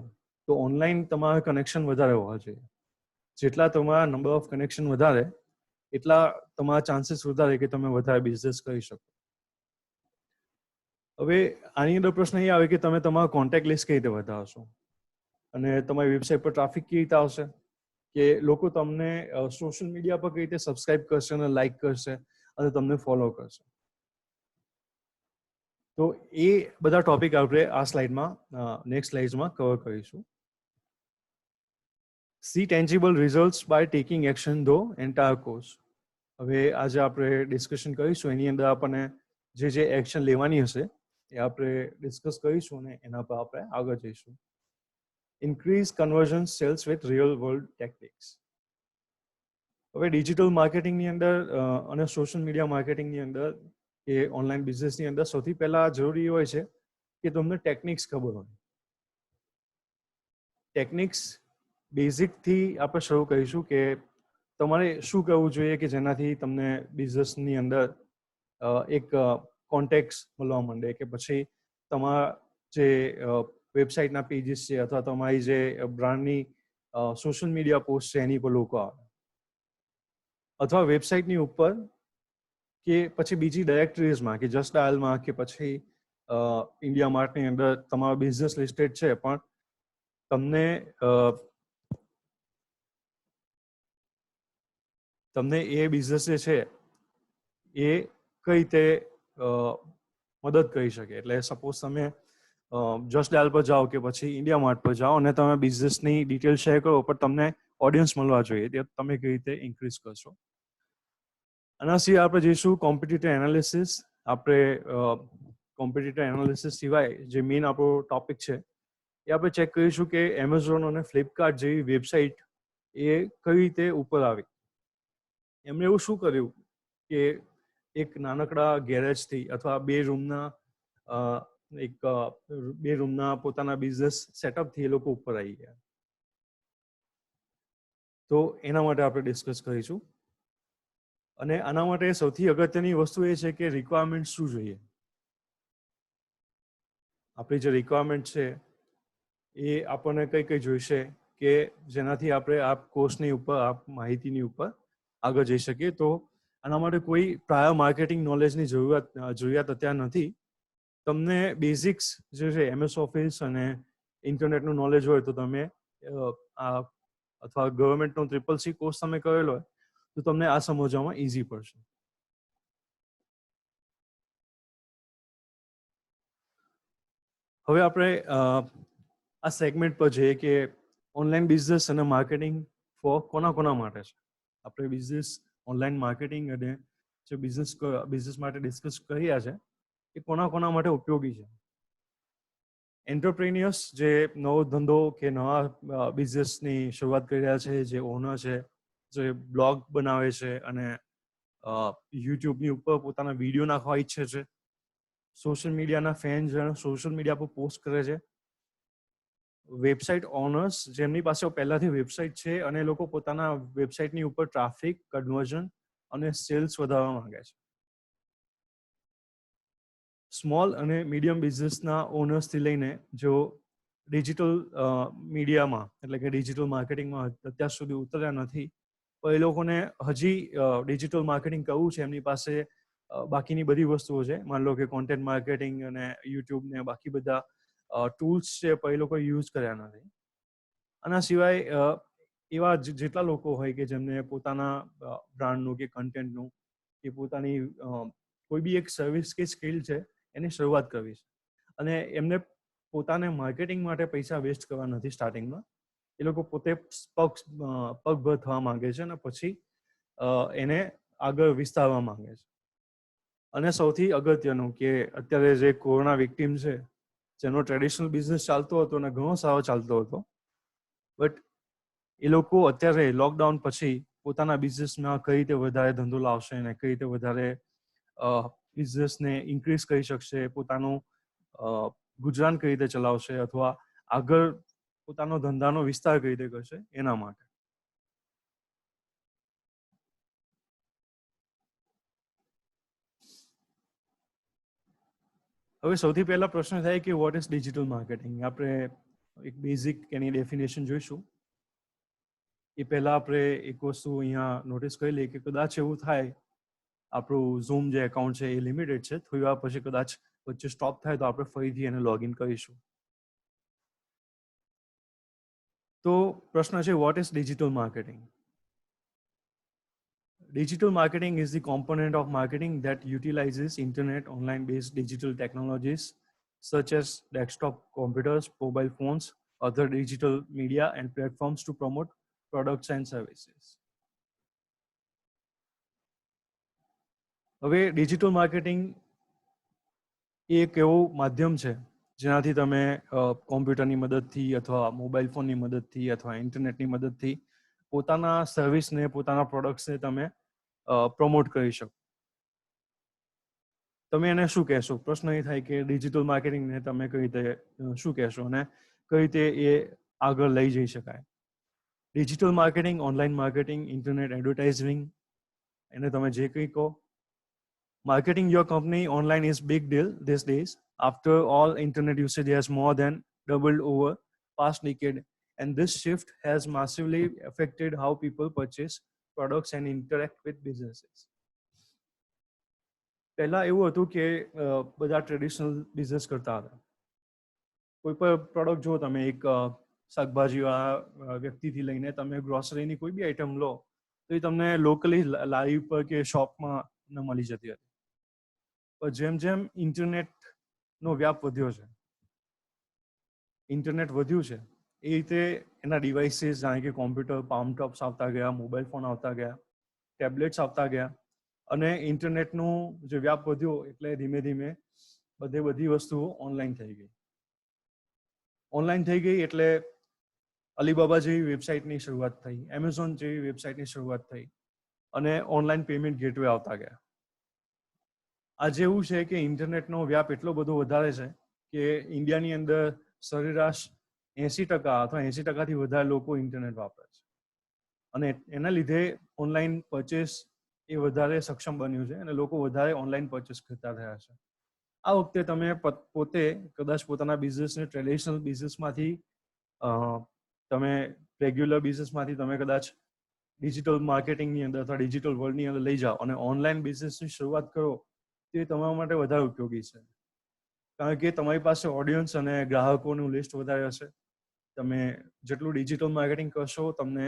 તો ઓનલાઈન તમારા કનેક્શન વધારે હોવા જોઈએ. જેટલા તમારા નંબર ઓફ કનેક્શન વધારે એટલા તમારા ચાન્સીસ વધારે કે તમે વધારે બિઝનેસ કરી શકો. હવે આની અંદર પ્રશ્ન એ આવે કે તમે તમારો કોન્ટેક્ટ લિસ્ટ કઈ રીતે વધારશો અને તમારી વેબસાઇટ પર ટ્રાફિક કેવી રીતે આવશે, કે લોકો તમને સોશિયલ મીડિયા પર કઈ રીતે સબસ્ક્રાઇબ કરશે અને લાઇક કરશે અને તમને ફોલો કરશે. તો એ બધા ટોપિક આપણે આ સ્લાઇડમાં નેક્સ્ટ સ્લાઇડ્સમાં કવર કરીશું. See tangible results by taking action the entire course. હવે આજે આપણે ડિસ્કશન કરીશું, એની અંદર આપણને જે એક્શન લેવાની હશે એ આપણે ડિસ્કસ કરીશું અને એના પર આપણે આગળ જઈશું. Increase conversion sales with real world tactics. હવે ડિજિટલ માર્કેટિંગની અંદર અને સોશિયલ મીડિયા માર્કેટિંગની અંદર કે ઓનલાઈન બિઝનેસની અંદર સૌથી પહેલા જરૂરી હોય છે કે તમને ટેકનિક્સ ખબર હોય. ટેકનિક્સ બેઝિકથી આપણે શરૂ કરીશું કે તમારે શું કરવું જોઈએ કે જેનાથી તમને બિઝનેસની અંદર એક કોન્ટેક્ટ મળવા માંડે કે પછી તમારા જે વેબસાઇટના પેજીસ છે અથવા તમારી જે બ્રાન્ડની સોશિયલ મીડિયા પોસ્ટ છે એની પર લોકો આવે, અથવા વેબસાઇટની ઉપર કે પછી બીજી ડાયરેક્ટરીઝમાં કે જસ્ટ ડાયલમાં કે પછી ઇન્ડિયા માર્ટની અંદર તમારો બિઝનેસ લિસ્ટેડ છે પણ તમને એ બિઝનેસ જે છે એ કઈ રીતે મદદ કરી શકે. એટલે સપોઝ તમે જસ્ટ ડાયલ પર જાઓ કે પછી ઇન્ડિયા માર્ટ પર જાઓ અને તમે બિઝનેસની ડિટેલ શેર કરો પણ તમને ઓડિયન્સ મળવા જોઈએ, તે તમે કઈ રીતે ઇન્ક્રીઝ કરશો. આના સિવાય આપણે જઈશું કોમ્પિટિટર એનાલિસિસ. આપણે કોમ્પિટિટર એનાલિસિસ સિવાય જે મેઇન આપણો ટોપિક છે એ આપણે ચેક કરીશું કે એમેઝોન અને ફ્લિપકાર્ટ જેવી વેબસાઇટ એ કઈ રીતે ઉપર આવી. એમણે એવું શું કર્યું કે એક નાનકડા ગેરેજથી અથવા બે રૂમના પોતાના બિઝનેસ સેટઅપથી એ લોકો ઉપર આવી ગયા. તો એના માટે આપણે ડિસ્કસ કરીશું. અને આના માટે સૌથી અગત્યની વસ્તુ એ છે કે રિક્વાયરમેન્ટ શું જોઈએ. આપણી જે રિક્વાયરમેન્ટ છે એ આપણને કઈ કઈ જોઈશે કે જેનાથી આપણે આ કોર્સની ઉપર, આ માહિતીની ઉપર આગળ જઈ શકીએ. તો આના માટે કોઈ પ્રાયર માર્કેટિંગ નોલેજની જરૂરિયાત અત્યારે નથી. તમને બેઝિક્સ જે છે MS ઓફિસ અને ઇન્ટરનેટનું નોલેજ હોય તો તમે અથવા ગવર્મેન્ટનો CCC કોર્સ તમે કરેલો હોય તો તમને આ સમજવામાં ઇઝી પડશે. હવે આપણે આ સેગમેન્ટ પર જોઈએ કે ઓનલાઈન બિઝનેસ અને માર્કેટિંગ ફોર કોના માટે છે. આપણે બિઝનેસ, ઓનલાઈન માર્કેટિંગ અને જે બિઝનેસ માટે ડિસ્કસ કર્યા છે એ કોના માટે ઉપયોગી છે. એન્ટરપ્રેન્યોર્સ જે નવો ધંધો કે નવા બિઝનેસની શરૂઆત કરી રહ્યા છે, જે ઓનર છે, જે બ્લોગ બનાવે છે અને યુટ્યુબની ઉપર પોતાના વિડીયો નાખવા ઈચ્છે છે, સોશિયલ મીડિયાના ફેન જેને સોશિયલ મીડિયા પર પોસ્ટ કરે છે, વેબસાઇટ ઓનર્સ જેમની પાસે પહેલાથી વેબસાઇટ છે અને એ લોકો પોતાના વેબસાઇટની ઉપર ટ્રાફિક, કન્વર્ઝન અને સેલ્સ વધારવા માંગે છે. સ્મોલ અને મીડિયમ બિઝનેસના ઓનર્સથી લઈને જો ડિજિટલ મીડિયામાં એટલે કે ડિજિટલ માર્કેટિંગમાં અત્યાર સુધી ઉતર્યા નથી પણ એ લોકોને હજી ડિજિટલ માર્કેટિંગ કરવું છે, એમની પાસે બાકીની બધી વસ્તુઓ છે, માન લો કે કોન્ટેન્ટ માર્કેટિંગ અને યુટ્યુબ ને બાકી બધા ટૂલ્સ છે પણ એ લોકો યુઝ કર્યા નથી. આના સિવાય એવા જેટલા લોકો હોય કે જેમને પોતાના બ્રાન્ડનું કે કન્ટેન્ટનું કે પોતાની કોઈ બી એક સર્વિસ કે સ્કિલ છે એની શરૂઆત કરવી છે અને એમને પોતાને માર્કેટિંગ માટે પૈસા વેસ્ટ કરવા નથી સ્ટાર્ટિંગમાં. એ લોકો પોતે પગભર થવા માંગે છે અને પછી એને આગળ વિસ્તારવા માંગે છે. અને સૌથી અગત્યનું કે અત્યારે જે કોરોના વિક્ટીમ છે, જેનો ટ્રેડિશનલ બિઝનેસ ચાલતો હતો અને ઘણો સારો ચાલતો હતો, બટ એ લોકો અત્યારે લોકડાઉન પછી પોતાના બિઝનેસમાં કઈ રીતે વધારે ધંધો લાવશે અને કઈ રીતે વધારે બિઝનેસને ઇન્ક્રીઝ કરી શકશે, પોતાનું ગુજરાન કઈ રીતે ચલાવશે અથવા આગળ પોતાનો ધંધાનો વિસ્તાર કઈ રીતે કરશે, એના માટે. હવે સૌથી પહેલા પ્રશ્ન થાય કે વોટ ઇઝ ડિજિટલ માર્કેટિંગ. આપણે એક બેઝિક એની ડેફિનેશન જોઈશું. એ પહેલા આપણે એક વસ્તુ અહીંયા નોટિસ કરી લઈએ કે કદાચ એવું થાય આપણું ઝૂમ જે એકાઉન્ટ છે એ લિમિટેડ છે, થોડી વાર પછી કદાચ વચ્ચે સ્ટોપ થાય તો આપણે ફરીથી એને લોગિન કરીશું. તો પ્રશ્ન છે what is digital marketing. Digital marketing is the component of marketing that utilizes internet online based digital technologies such as desktop computers, mobile phones, other digital media and platforms to promote products and services. હવે digital marketing એક એવું માધ્યમ છે જેનાથી તમે કોમ્પ્યુટરની મદદથી અથવા mobile ફોનની મદદથી અથવા ઇન્ટરનેટની મદદથી પોતાના સર્વિસને, પોતાના પ્રોડક્ટ્સને તમે પ્રમોટ કરી શકો. તમે એને શું કહેશો? પ્રશ્ન એ થાય કે ડિજિટલ માર્કેટિંગને તમે કઈ રીતે શું કહેશો અને કઈ રીતે એ આગળ લઈ જઈ શકાય? Digital marketing, online marketing, internet advertising, એને તમે જે કંઈ કહો. Marketing your company online is big deal these days. After all, internet usage has more than doubled over past decade, and this shift has massively affected how people purchase products and interact with businesses. પહેલા એવું હતું કે બધા traditional business કરતા હતા. કોઈ પણ product જો તમે એક શાકભાજીવાળા વ્યક્તિથી લઈને તમે ગ્રોસરીની કોઈ બી આઈટમ લો તો એ તમને લોકલી લારી પર કે શોપમાં ન મળી જતી હતી. પણ જેમ જેમ ઇન્ટરનેટનો વ્યાપ વધ્યો છે, ઇન્ટરનેટ વધ્યું છે, એ રીતે એના ડિવાઇસીસ જાણે કે કોમ્પ્યુટર, પામ ટોપ્સ આવતા ગયા, મોબાઈલ ફોન આવતા ગયા, ટેબ્લેટ્સ આવતા ગયા અને ઇન્ટરનેટનું જે વ્યાપ વધ્યો એટલે ધીમે ધીમે બધી વસ્તુઓ ઓનલાઈન થઈ ગઈ. ઓનલાઈન થઈ ગઈ એટલે અલીબાબા જેવી વેબસાઇટની શરૂઆત થઈ, એમેઝોન જેવી વેબસાઇટની શરૂઆત થઈ અને ઓનલાઈન પેમેન્ટ ગેટવે આવતા ગયા. આજે એવું છે કે ઇન્ટરનેટનો વ્યાપ એટલો બધો વધારે છે કે ઇન્ડિયાની અંદર સરેરાશ 80% અથવા 80%થી વધારે લોકો ઇન્ટરનેટ વાપરે છે અને એના લીધે ઓનલાઈન પરચેસ એ વધારે સક્ષમ બન્યું છે અને લોકો વધારે ઓનલાઈન પરચેસ કરતા થયા છે. આ વખતે તમે પોતે કદાચ પોતાના બિઝનેસને ટ્રેડિશનલ બિઝનેસમાંથી તમે રેગ્યુલર બિઝનેસમાંથી તમે કદાચ ડિજિટલ માર્કેટિંગની અંદર અથવા ડિજિટલ વર્લ્ડની અંદર લઈ જાઓ અને ઓનલાઈન બિઝનેસની શરૂઆત કરો તે તમારા માટે વધારે ઉપયોગી છે. કારણ કે તમારી પાસે ઓડિયન્સ અને ગ્રાહકોનું લિસ્ટ વધારે હશે. તમે જેટલું ડિજિટલ માર્કેટિંગ કરશો તમને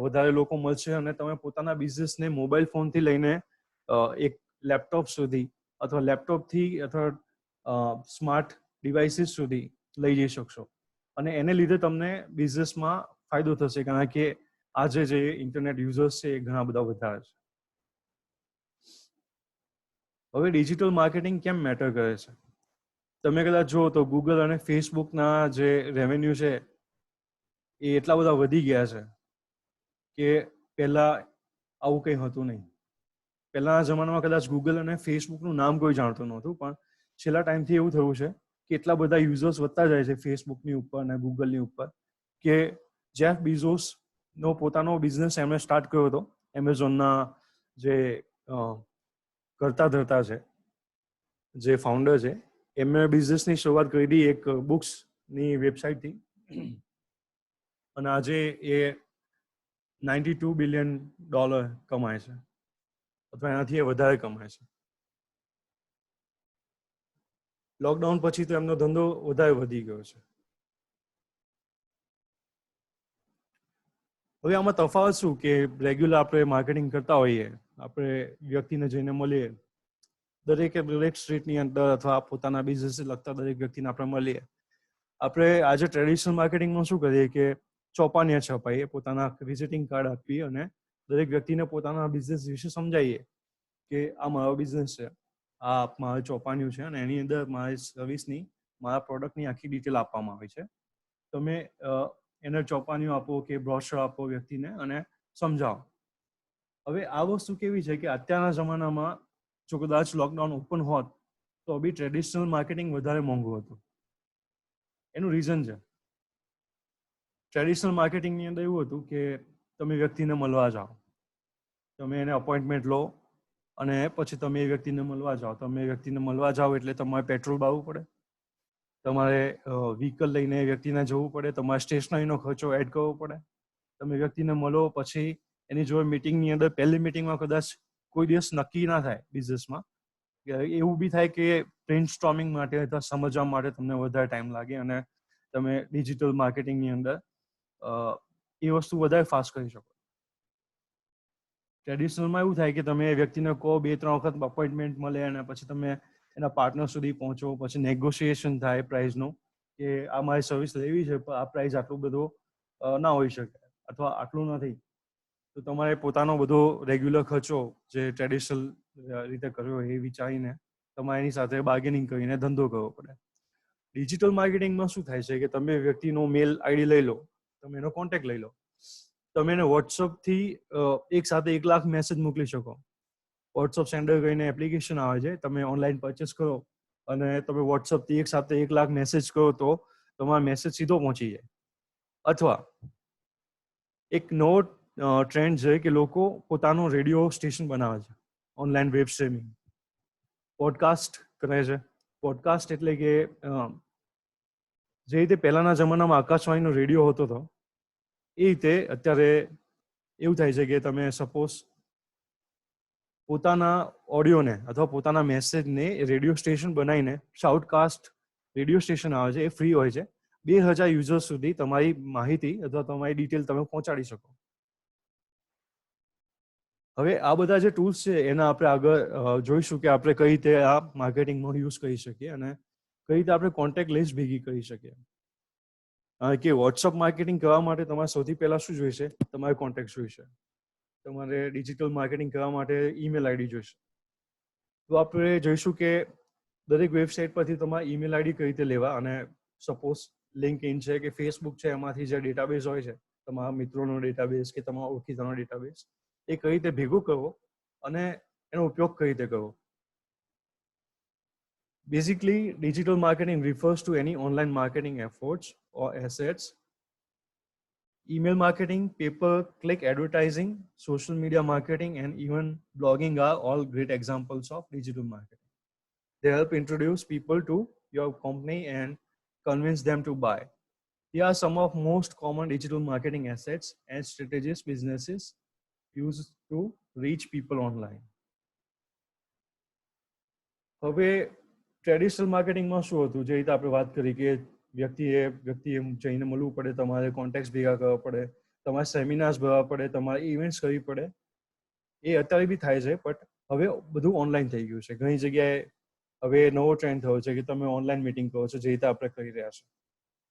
વધારે લોકો મળશે અને તમે પોતાના બિઝનેસને મોબાઈલ ફોનથી લઈને એક લેપટોપ સુધી અથવા લેપટોપથી અથવા સ્માર્ટ ડિવાઇસીસ સુધી લઈ જઈ શકશો અને એને લીધે તમને બિઝનેસમાં ફાયદો થશે કારણ કે આજે જે ઇન્ટરનેટ યુઝર્સ છે એ ઘણા બધા વધારે છે. હવે ડિજિટલ માર્કેટિંગ કેમ મેટર કરે છે? તમે કદાચ જુઓ તો ગૂગલ અને ફેસબુકના જે રેવન્યુ છે એ એટલા બધા વધી ગયા છે કે પહેલા આવું કંઈ હતું નહીં. પહેલાના જમાનામાં કદાચ ગૂગલ અને ફેસબુકનું નામ કોઈ જાણતું નહોતું, પણ છેલ્લા ટાઈમથી એવું થયું છે કે એટલા બધા યુઝર્સ વધતા જાય છે ફેસબુકની ઉપર અને ગૂગલની ઉપર કે જેફ બીઝોસનો પોતાનો બિઝનેસ એમણે સ્ટાર્ટ કર્યો હતો. એમેઝોનના જે કરતા ધરતા છે, જે ફાઉન્ડર છે, એમણે બિઝનેસની શરૂઆત કરી હતી એક બુક્સની વેબસાઇટથી અને આજે એ $92 બિલિયન કમાય છે અથવા એનાથી એ વધારે કમાય છે. લોકડાઉન પછી તો એમનો ધંધો વધારે વધી ગયો છે. હવે આમાં તફાવત શું કે રેગ્યુલર આપણે માર્કેટિંગ કરતા હોઈએ, આપણે વ્યક્તિને જઈને મળીએ, દરેક સ્ટ્રીટની અંદર અથવા પોતાના બિઝનેસને લગતા દરેક વ્યક્તિને આપણે મળીએ આપણે આજે ટ્રેડિશનલ માર્કેટિંગમાં શું કરીએ કે ચોપાનિયા છપાઈએ, પોતાના વિઝિટિંગ કાર્ડ આપીએ અને દરેક વ્યક્તિને પોતાના બિઝનેસ વિશે સમજાવીએ કે આ મારો બિઝનેસ છે, આ મારું ચોપાનિયું છે અને એની અંદર મારી સર્વિસની, મારા પ્રોડક્ટની આખી ડિટેલ આપવામાં આવી છે. તમે એને ચોપાનિયું આપો કે બ્રોશર આપો વ્યક્તિને અને સમજાવો. હવે આ વસ્તુ કેવી છે કે અત્યારના જમાનામાં જો કદાચ લોકડાઉન ઓપન હોત તો બી ટ્રેડિશનલ માર્કેટિંગ વધારે મોંઘું હતું. એનું રીઝન છે, ટ્રેડિશનલ માર્કેટિંગની અંદર એવું હતું કે તમે વ્યક્તિને મળવા જાઓ, તમે એને અપોઇન્ટમેન્ટ લો અને પછી તમે એ વ્યક્તિને મળવા જાઓ. તમે વ્યક્તિને મળવા જાઓ એટલે તમારે પેટ્રોલ બાળવું પડે, તમારે વ્હીકલ લઈને વ્યક્તિને જવું પડે, તમારે સ્ટેશનરીનો ખર્ચો એડ કરવો પડે. તમે વ્યક્તિને મળો પછી એની જોડે મિટિંગની અંદર પહેલી મિટિંગમાં કદાચ કોઈ દિવસ નક્કી ના થાય બિઝનેસમાં, એવું બી થાય કે બ્રેઇન સ્ટોર્મિંગ માટે અથવા સમજવા માટે તમને વધારે ટાઈમ લાગે અને તમે ડિજિટલ માર્કેટિંગની અંદર એ વસ્તુ વધારે ફાસ્ટ કરી શકો. ટ્રેડિશનલમાં એવું થાય કે તમે વ્યક્તિને કહો, 2-3 વખત અપોઇન્ટમેન્ટ મળે અને પછી તમે એના પાર્ટનર સુધી પહોંચો, પછી નેગોશિએશન થાય પ્રાઇસનું કે આ મારી સર્વિસ લેવી છે પણ આ પ્રાઇસ આટલું બધું ના હોઈ શકે અથવા આટલું નથી, તો તમારે પોતાનો બધો રેગ્યુલર ખર્ચો જે ટ્રેડિશનલ રીતે કર્યો એ વિચારીને તમારે એની સાથે બાર્ગેનિંગ કરીને ધંધો કરવો પડે. ડિજિટલ માર્કેટિંગમાં શું થાય છે કે તમે વ્યક્તિનો મેલ આઈડી લઈ લો, તમે એનો કોન્ટેક્ટ લઈ લો, તમે એને વોટ્સઅપથી એક સાથે 1 લાખ મેસેજ મોકલી શકો. વોટ્સઅપ સેન્ડર કરીને એપ્લિકેશન આવે છે, તમે ઓનલાઈન પરચેસ કરો અને તમે વોટ્સઅપથી એક સાથે 1 લાખ મેસેજ કરો તો તમારો મેસેજ સીધો પહોંચી જાય. અથવા એક નવો ટ્રેન્ડ છે કે લોકો પોતાનું રેડિયો સ્ટેશન બનાવે છે, ઓનલાઈન વેબ સ્ટ્રીમિંગ, પોડકાસ્ટ કરે છે. પોડકાસ્ટ એટલે કે જે રીતે પહેલાના જમાનામાં આકાશવાણીનો રેડિયો હોતો હતો એ રીતે અત્યારે એવું થાય છે કે તમે સપોઝ પોતાના ઓડિયોને અથવા પોતાના મેસેજને રેડિયો સ્ટેશન બનાવીને, શાઉટકાસ્ટ રેડિયો સ્ટેશન આવે છે, એ ફ્રી હોય છે. 2000 યુઝર્સ સુધી તમારી માહિતી અથવા તમારી ડિટેલ તમે પહોંચાડી શકો. હવે આ બધા જે ટૂલ્સ છે એના આપણે આગળ જોઈશું કે આપણે કઈ રીતે આ માર્કેટિંગમાં યુઝ કરી શકીએ અને કઈ રીતે આપણે કોન્ટેક્ટ લિસ્ટ ભેગી કરી શકીએ. કે વોટ્સઅપ માર્કેટિંગ કરવા માટે તમારે સૌથી પહેલા શું જોઈશે? તમારે કોન્ટેક્ટ જોઈશે. તમારે ડિજિટલ માર્કેટિંગ કરવા માટે ઈમેલ આઈડી જોઈશે. તો આપણે જોઈશું કે દરેક વેબસાઇટ પરથી તમારે ઈમેલ આઈડી કઈ રીતે લેવા, અને સપોઝ લિંકઇન છે કે ફેસબુક છે, એમાંથી જે ડેટાબેઝ હોય છે, તમારા મિત્રોનો ડેટાબેઝ કે તમારા ઓળખીતાનો ડેટાબેઝ, એ કઈ રીતે ભેગું કરવો અને એનો ઉપયોગ કઈ રીતે કરવો. Basically, digital marketing refers to any online marketing efforts or assets. Email marketing, pay-per-click advertising, social media marketing, and even blogging are all great examples of digital marketing. They help introduce people to your company and convince them to buy. Here are some of most common digital marketing assets and strategies businesses use to reach people online. હવે traditional માર્કેટિંગમાં શું હતું, જે રીતે આપણે વાત કરી કે વ્યક્તિએ જઈને મળવું પડે, તમારે કોન્ટેક્ટ ભેગા કરવા પડે, તમારે સેમિનાર્સ ભરવા પડે, તમારે ઇવેન્ટ્સ કરવી પડે. એ અત્યારે બી થાય છે, બટ હવે બધું ઓનલાઈન થઈ ગયું છે. ઘણી જગ્યાએ હવે નવો ટ્રેન્ડ થયો છે કે તમે ઓનલાઈન મીટિંગ કરો છો, જે રીતે આપણે કરી રહ્યા છીએ.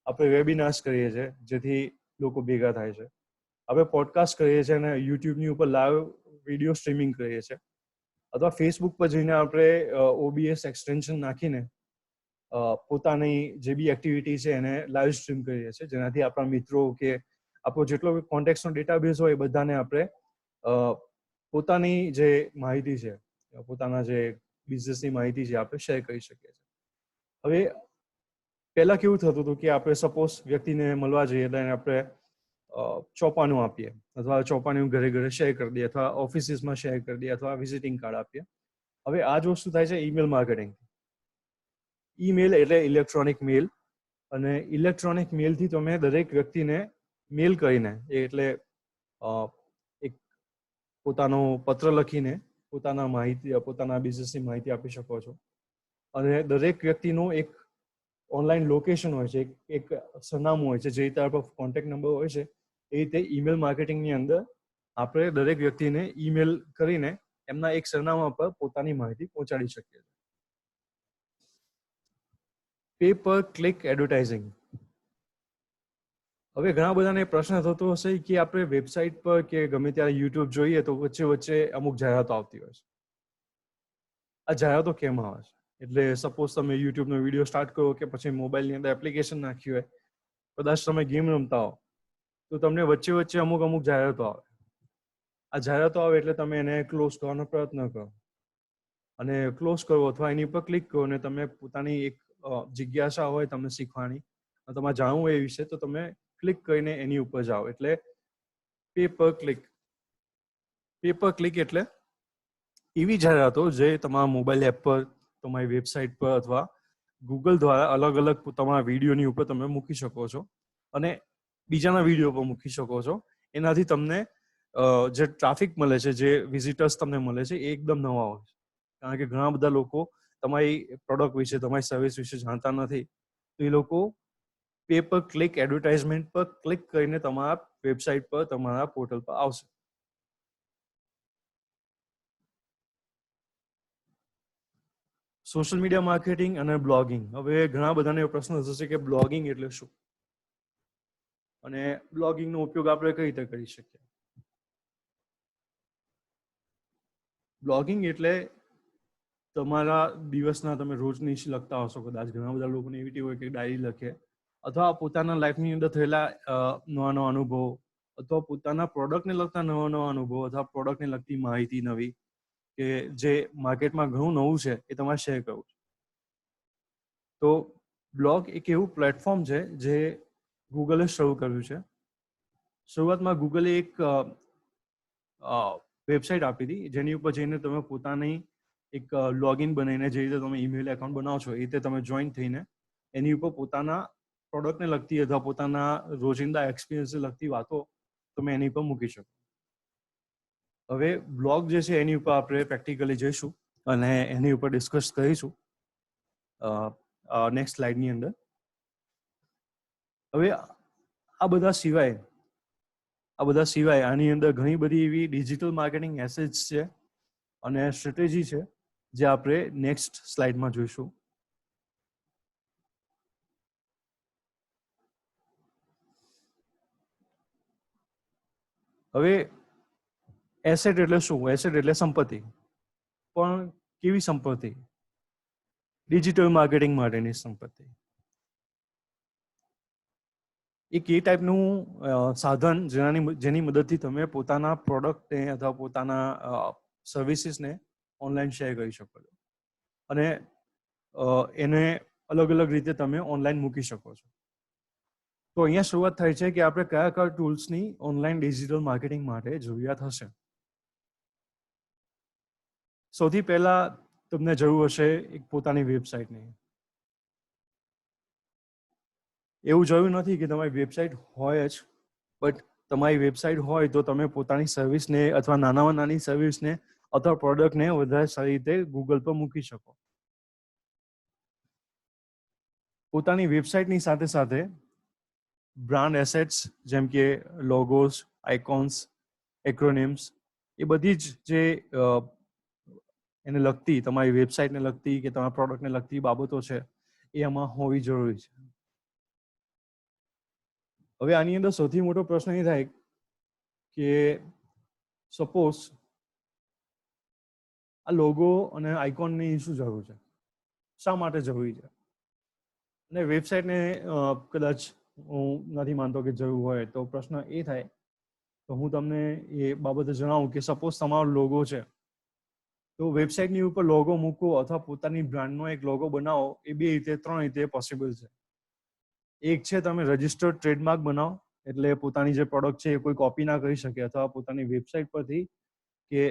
આપણે વેબિનાર્સ કરીએ છીએ જેથી લોકો ભેગા થાય છે. આપણે પોડકાસ્ટ કરીએ છીએ અને યુટ્યુબની ઉપર લાઈવ વિડીયો સ્ટ્રીમિંગ કરીએ છીએ. અથવા ફેસબુક પર જઈને આપણે OBS એક્સટેન્શન નાખીને પોતાની જે બી એક્ટિવિટી છે એને લાઈવ સ્ટ્રીમ કરીએ છીએ, જેનાથી આપણા મિત્રો કે આપણો જેટલો કોન્ટેક્ટનો ડેટાબેઝ હોય એ બધાને આપણે પોતાની જે માહિતી છે, પોતાના જે બિઝનેસની માહિતી છે, આપણે શેર કરી શકીએ છીએ. હવે પહેલા કેવું થતું હતું કે આપણે સપોઝ વ્યક્તિને મળવા જઈએ એટલે આપણે ચોપાનું આપીએ અથવા ચોપાનું ઘરે ઘરે શેર કરી દઈએ અથવા ઓફિસીસમાં શેર કરી દઈએ અથવા વિઝિટિંગ કાર્ડ આપીએ. હવે આ જ વસ્તુ થાય છે ઈમેલ માર્કેટિંગ. ઈમેલ એટલે ઇલેક્ટ્રોનિક મેલ, અને ઇલેક્ટ્રોનિક મેલથી તમે દરેક વ્યક્તિને મેલ કરીને, એટલે એક પોતાનો પત્ર લખીને પોતાના બિઝનેસની માહિતી આપી શકો છો. અને દરેક વ્યક્તિનું એક ઓનલાઈન લોકેશન હોય છે, એક સરનામું હોય છે, જે રીતે આપણો કોન્ટેક્ટ નંબર હોય છે, એ રીતે ઈમેલ માર્કેટિંગની અંદર આપણે દરેક વ્યક્તિને ઈમેલ કરીને એમના એક સરનામા પર પોતાની માહિતી પહોંચાડી શકીએ છીએ. પે પર ક્લિક એડવર્ટાઇઝિંગ. હવે ઘણા બધાને પ્રશ્ન થતો હશે કે આપણે વેબસાઇટ પર કે ગમે ત્યારે યુટ્યુબ જોઈએ તો વચ્ચે વચ્ચે અમુક જાહેરાતો આવતી હોય છે. આ જાહેરાતો કેમ આવે છે? એટલે સપોઝ તમે યુટ્યુબનો વિડીયો સ્ટાર્ટ કરો કે પછી મોબાઈલની અંદર એપ્લિકેશન નાખી હોય, કદાચ તમે ગેમ રમતા હો તો તમને વચ્ચે વચ્ચે અમુક જાહેરાતો આવે. આ જાહેરાતો આવે એટલે તમે એને ક્લોઝ કરવાનો પ્રયત્ન કરો અને ક્લોઝ કરો અથવા એની ઉપર ક્લિક કરો અને તમે પોતાની એક જિજ્ઞાસા હોય તમને શીખવાની, તમારે જાણવું હોય એ વિશે, તો તમે ક્લિક કરીને એની ઉપર જાઓ. એટલે પે પર ક્લિક. પે પર ક્લિક એટલે એવી જાહેરાતો જે તમારા મોબાઈલ એપ પર, તમારી વેબસાઇટ પર અથવા ગૂગલ દ્વારા અલગ અલગ તમારા વિડીયોની ઉપર તમે મૂકી શકો છો અને બીજાના વિડીયો પર મૂકી શકો છો. એનાથી તમને જે ટ્રાફિક મળે છે, જે વિઝિટર્સ તમને મળે છે, એ એકદમ નવા હોય છે. કારણ કે ઘણા બધા લોકો તમારી પ્રોડક્ટ વિશે, તમારી સર્વિસ વિશે જાણતા નથી, તો એ લોકો પે પર ક્લિક એડવર્ટાઇઝમેન્ટ પર ક્લિક કરીને તમારા વેબસાઇટ પર, તમારા પોર્ટલ પર આવશે. સોશિયલ મીડિયા માર્કેટિંગ અને બ્લોગિંગ. હવે ઘણા બધાને એવો પ્રશ્ન થશે કે બ્લોગિંગ એટલે શું અને બ્લોગિંગનો ઉપયોગ આપણે કઈ રીતે કરી શકીએ? બ્લોગિંગ એટલે તમારા દિવસના, તમે રોજની લખતા હશો કદાચ, ઘણા બધા લોકોને એવી ટેવ હોય કે ડાયરી લખે, અથવા પોતાના લાઈફની અંદર થયેલા નવા નવા અનુભવો, અથવા પોતાના પ્રોડક્ટને લગતા નવા નવા અનુભવો, અથવા પ્રોડક્ટને લગતી માહિતી નવી કે જે માર્કેટમાં ઘણું નવું છે એ તમારે શેર કરવું છે. તો બ્લોગ એક એવું પ્લેટફોર્મ છે જે ગૂગલે શરૂ કર્યું છે. શરૂઆતમાં ગૂગલે એક વેબસાઇટ આપી હતી જેની ઉપર જઈને તમે પોતાની એક લોગિન બનાવીને, જે રીતે તમે ઈમેલ એકાઉન્ટ બનાવો છો એ રીતે તમે જોઈન થઈને એની ઉપર પોતાના પ્રોડક્ટને લગતી અથવા પોતાના રોજિંદા એક્સપિરિયન્સને લગતી વાતો તમે એની ઉપર મૂકી શકો. હવે બ્લોગ જે છે એની ઉપર આપણે પ્રેક્ટિકલી જઈશું અને એની ઉપર ડિસ્કસ કરીશું નેક્સ્ટ સ્લાઇડની અંદર. હવે આ બધા સિવાય આની અંદર ઘણી બધી એવી ડિજિટલ માર્કેટિંગ એસેટ્સ છે અને સ્ટ્રેટેજી છે જે આપણે નેક્સ્ટ સ્લાઇડમાં જોઈશું. હવે એસેટ એટલે શું? એસેટ એટલે સંપત્તિ. પણ કેવી સંપત્તિ? ડિજિટલ માર્કેટિંગ માટેની સંપત્તિ. એક એ ટાઈપનું સાધન જેની મદદથી તમે પોતાના પ્રોડક્ટને અથવા પોતાના સર્વિસીસને ઓનલાઈન શેર કરી શકો છો અને એને અલગ અલગ રીતે તમે ઓનલાઈન મૂકી શકો છો. તો અહીંયા શરૂઆત થાય છે કે આપણે કયા કયા ટૂલ્સની ઓનલાઈન ડિજિટલ માર્કેટિંગ માટે જરૂરિયાત હશે. સૌથી પહેલા તમને જરૂર હશે એક પોતાની વેબસાઇટની. એવું જરૂર નથી કે તમારી વેબસાઇટ હોય જ, બટ તમારી વેબસાઇટ હોય તો તમે પોતાની સર્વિસને અથવા નાનામાં નાની સર્વિસને અથવા પ્રોડક્ટને વધારે સારી રીતે ગૂગલ પર મૂકી શકો. પોતાની વેબસાઇટની સાથે સાથે બ્રાન્ડ એસેટ્સ જેમ કે લોગોસ, આઇકોન્સ, એક્રોનિમ્સ, એ બધી જ જે એને લગતી, તમારી વેબસાઇટને લગતી કે તમારા પ્રોડક્ટને લગતી બાબતો છે એ આમાં હોવી જરૂરી છે. હવે આની અંદર સૌથી મોટો પ્રશ્ન એ થાય કે સપોઝ આ લોગો અને આઇકોનની શું જરૂર છે? શા માટે જરૂરી છે? અને વેબસાઇટને કદાચ હું નથી માનતો કે જરૂર હોય, તો પ્રશ્ન એ થાય તો હું તમને એ બાબતે જણાવું કે સપોઝ તમારો લોગો છે, તો વેબસાઇટની ઉપર લોગો મૂકો અથવા પોતાની બ્રાન્ડનો એક લોગો બનાવો, એ બે રીતે, ત્રણ રીતે પોસિબલ છે. એક છે તમે રજિસ્ટર્ડ ટ્રેડમાર્ક બનાવો, એટલે પોતાની જે પ્રોડક્ટ છે એ કોઈ કોપી ના કરી શકે અથવા પોતાની વેબસાઇટ પરથી કે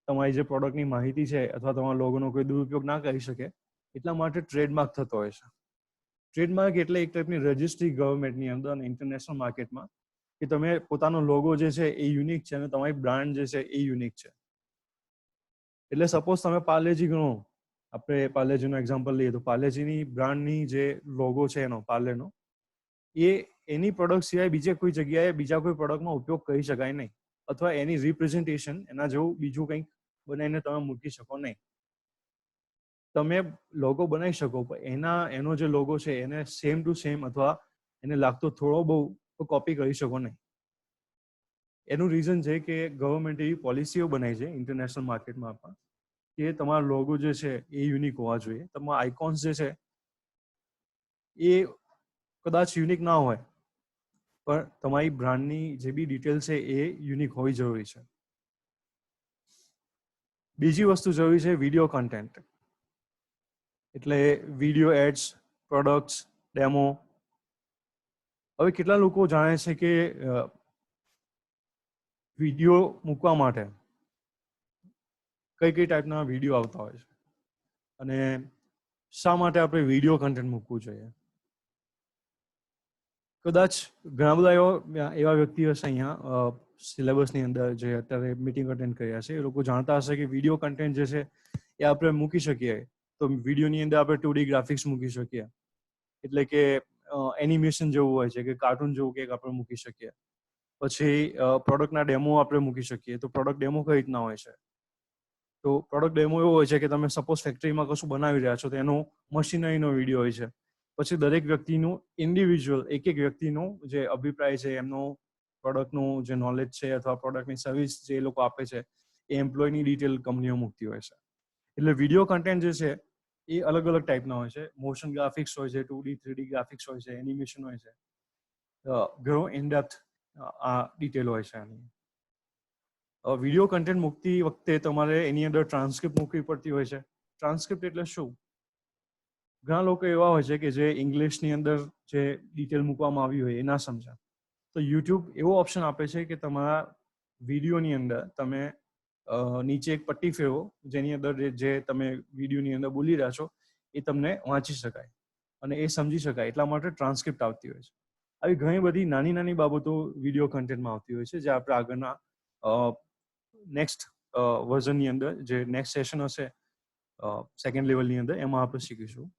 તમારી જે પ્રોડક્ટની માહિતી છે અથવા તમારા લોગોનો કોઈ દુરુપયોગ ના કરી શકે, એટલા માટે ટ્રેડમાર્ક થતો હોય છે. ટ્રેડમાર્ક એટલે એક ટાઈપની રજિસ્ટ્રી ગવર્મેન્ટની અંદર અને ઇન્ટરનેશનલ માર્કેટમાં કે તમે પોતાનો લોગો જે છે એ યુનિક છે અને તમારી બ્રાન્ડ જે છે એ યુનિક છે. એટલે સપોઝ તમે પાર્લેજી ગણો, આપણે પાર્લેજીનો એક્ઝામ્પલ લઈએ તો પાર્લેજીની બ્રાન્ડની જે લોગો છે એનો, પાર્લેનો, એ એની પ્રોડક્ટ સિવાય બીજે કોઈ જગ્યાએ બીજા કોઈ પ્રોડક્ટમાં ઉપયોગ કરી શકાય નહીં, અથવા એની રિપ્રેઝન્ટેશન એના જેવું બીજું કંઈક બનાવીને તમે મૂકી શકો નહીં. તમે લોગો બનાવી શકો પણ એનો જે લોગો છે એને સેમ ટુ સેમ અથવા એને લાગતો થોડો બહુ કોપી કરી શકો નહીં. એનું રીઝન છે કે ગવર્મેન્ટ એવી પોલિસીઓ બનાવી છે ઇન્ટરનેશનલ માર્કેટમાં પણ કે તમારા લોગો જે છે એ યુનિક હોવા જોઈએ. તમારા આઇકોન્સ જે છે એ કદાચ યુનિક ના હોય પણ તમારી બ્રાન્ડની જે બી ડિટેલ છે એ યુનિક હોવી જરૂરી છે. બીજી વસ્તુ જરૂરી છે વિડીયો કન્ટેન્ટ, એટલે વિડીયો એડ્સ, પ્રોડક્ટ્સ, ડેમો. હવે કેટલા લોકો જાણે છે કે વિડીયો મૂકવા માટે કઈ કઈ ટાઈપના વિડીયો આવતા હોય છે અને શા માટે આપણે વિડીયો કન્ટેન્ટ મૂકવું જોઈએ. કદાચ ઘણા બધા એવા વ્યક્તિ હશે અહીંયા સિલેબસની અંદર જે અત્યારે મીટિંગ અટેન્ડ કર્યા છે, એ લોકો જાણતા હશે કે વિડીયો કન્ટેન્ટ જે છે એ આપણે મૂકી શકીએ. તો વિડીયોની અંદર આપણે 2D ગ્રાફિક્સ મૂકી શકીએ, એટલે કે એનિમેશન જેવું હોય છે કે કાર્ટૂન જેવું કંઈક આપણે મૂકી શકીએ. પછી પ્રોડક્ટના ડેમો આપણે મૂકી શકીએ. તો પ્રોડક્ટ ડેમો કઈ રીતના હોય છે? તો પ્રોડક્ટ ડેમો એવો હોય છે કે તમે સપોઝ ફેક્ટરીમાં કશું બનાવી રહ્યા છો તો એનો મશીનરીનો વિડીયો હોય છે. પછી દરેક વ્યક્તિનું ઇન્ડિવિજ્યુઅલ એક વ્યક્તિનો જે અભિપ્રાય છે, એમનો પ્રોડક્ટનું જે નોલેજ છે અથવા પ્રોડક્ટની સર્વિસ જે એ લોકો આપે છે એ એમ્પ્લોયની ડિટેલ કંપનીઓ મૂકતી હોય છે. એટલે વિડીયો કન્ટેન્ટ જે છે એ અલગ અલગ ટાઈપના હોય છે. મોશન ગ્રાફિક્સ હોય છે, 2D 3D ગ્રાફિક્સ હોય છે, એનિમેશન હોય છે. ઘણો ઇનડેપ્થ આ ડિટેલ હોય છે આની. વિડીયો કન્ટેન્ટ મૂકતી વખતે તમારે એની અંદર ટ્રાન્સક્રિપ્ટ મૂકવી પડતી હોય છે. ટ્રાન્સક્રિપ્ટ એટલે શું? ઘણા લોકો એવા હોય છે કે જે ઇંગ્લિશની અંદર જે ડિટેલ મૂકવામાં આવી હોય એ ના સમજ્યા. તો યુટ્યુબ એવો ઓપ્શન આપે છે કે તમારા વિડીયોની અંદર તમે નીચે એક પટ્ટી ફેરવો, જેની અંદર જે તમે વિડીયોની અંદર બોલી રહ્યા છો એ તમને વાંચી શકાય અને એ સમજી શકાય, એટલા માટે ટ્રાન્સક્રિપ્ટ આવતી હોય છે. આવી ઘણી બધી નાની નાની બાબતો વિડીયો કન્ટેન્ટમાં આવતી હોય છે, જે આપણે આગળના નેક્સ્ટ વર્ઝનની અંદર, જે નેક્સ્ટ સેશન હશે સેકન્ડ લેવલની અંદર, એમાં આપણે શીખીશું.